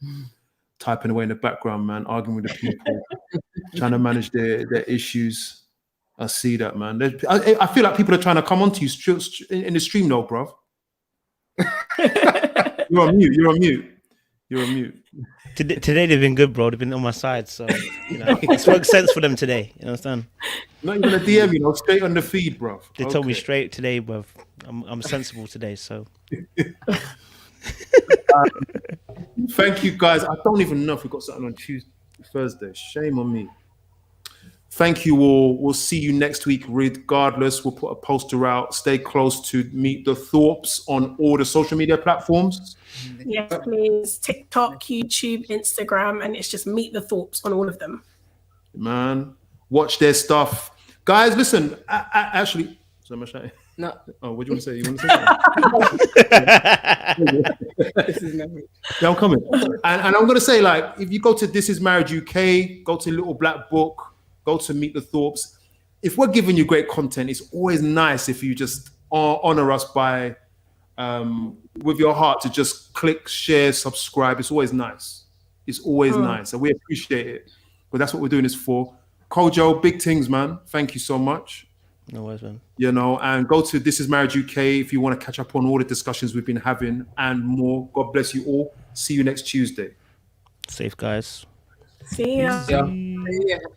Typing away in the background, man, arguing with the people, trying to manage their issues. I see that, man. I feel like people are trying to come onto you in the stream though, bruv. You're on mute. Today they've been good, bro. They've been on my side, so you know, it's worked sense for them today. You understand? Not even a DM, you know, straight on the feed, bro. They told me straight today, bro. I'm sensible today, so. Thank you, guys. I don't even know if we got something on Thursday. Shame on me. Thank you all. We'll see you next week. Regardless, we'll put a poster out. Stay close to Meet the Thorpes on all the social media platforms. Yes, please. TikTok, YouTube, Instagram, and it's just Meet the Thorpes on all of them. Man, watch their stuff. Guys, listen, actually, so much. No. Oh, what do you want to say? You want to say something? Yeah, I'm coming. And I'm going to say, like, if you go to This Is Marriage UK, go to Little Black Book, go to Meet the Thorpes. If we're giving you great content, it's always nice if you just honor us by, with your heart, to just click, share, subscribe. It's always nice. It's always nice. And we appreciate it. But that's what we're doing this for. Kojo, big things, man. Thank you so much. No worries, man. You know, and go to This Is Marriage UK if you want to catch up on all the discussions we've been having and more. God bless you all. See you next Tuesday. Safe, guys. See ya. Yeah. Yeah.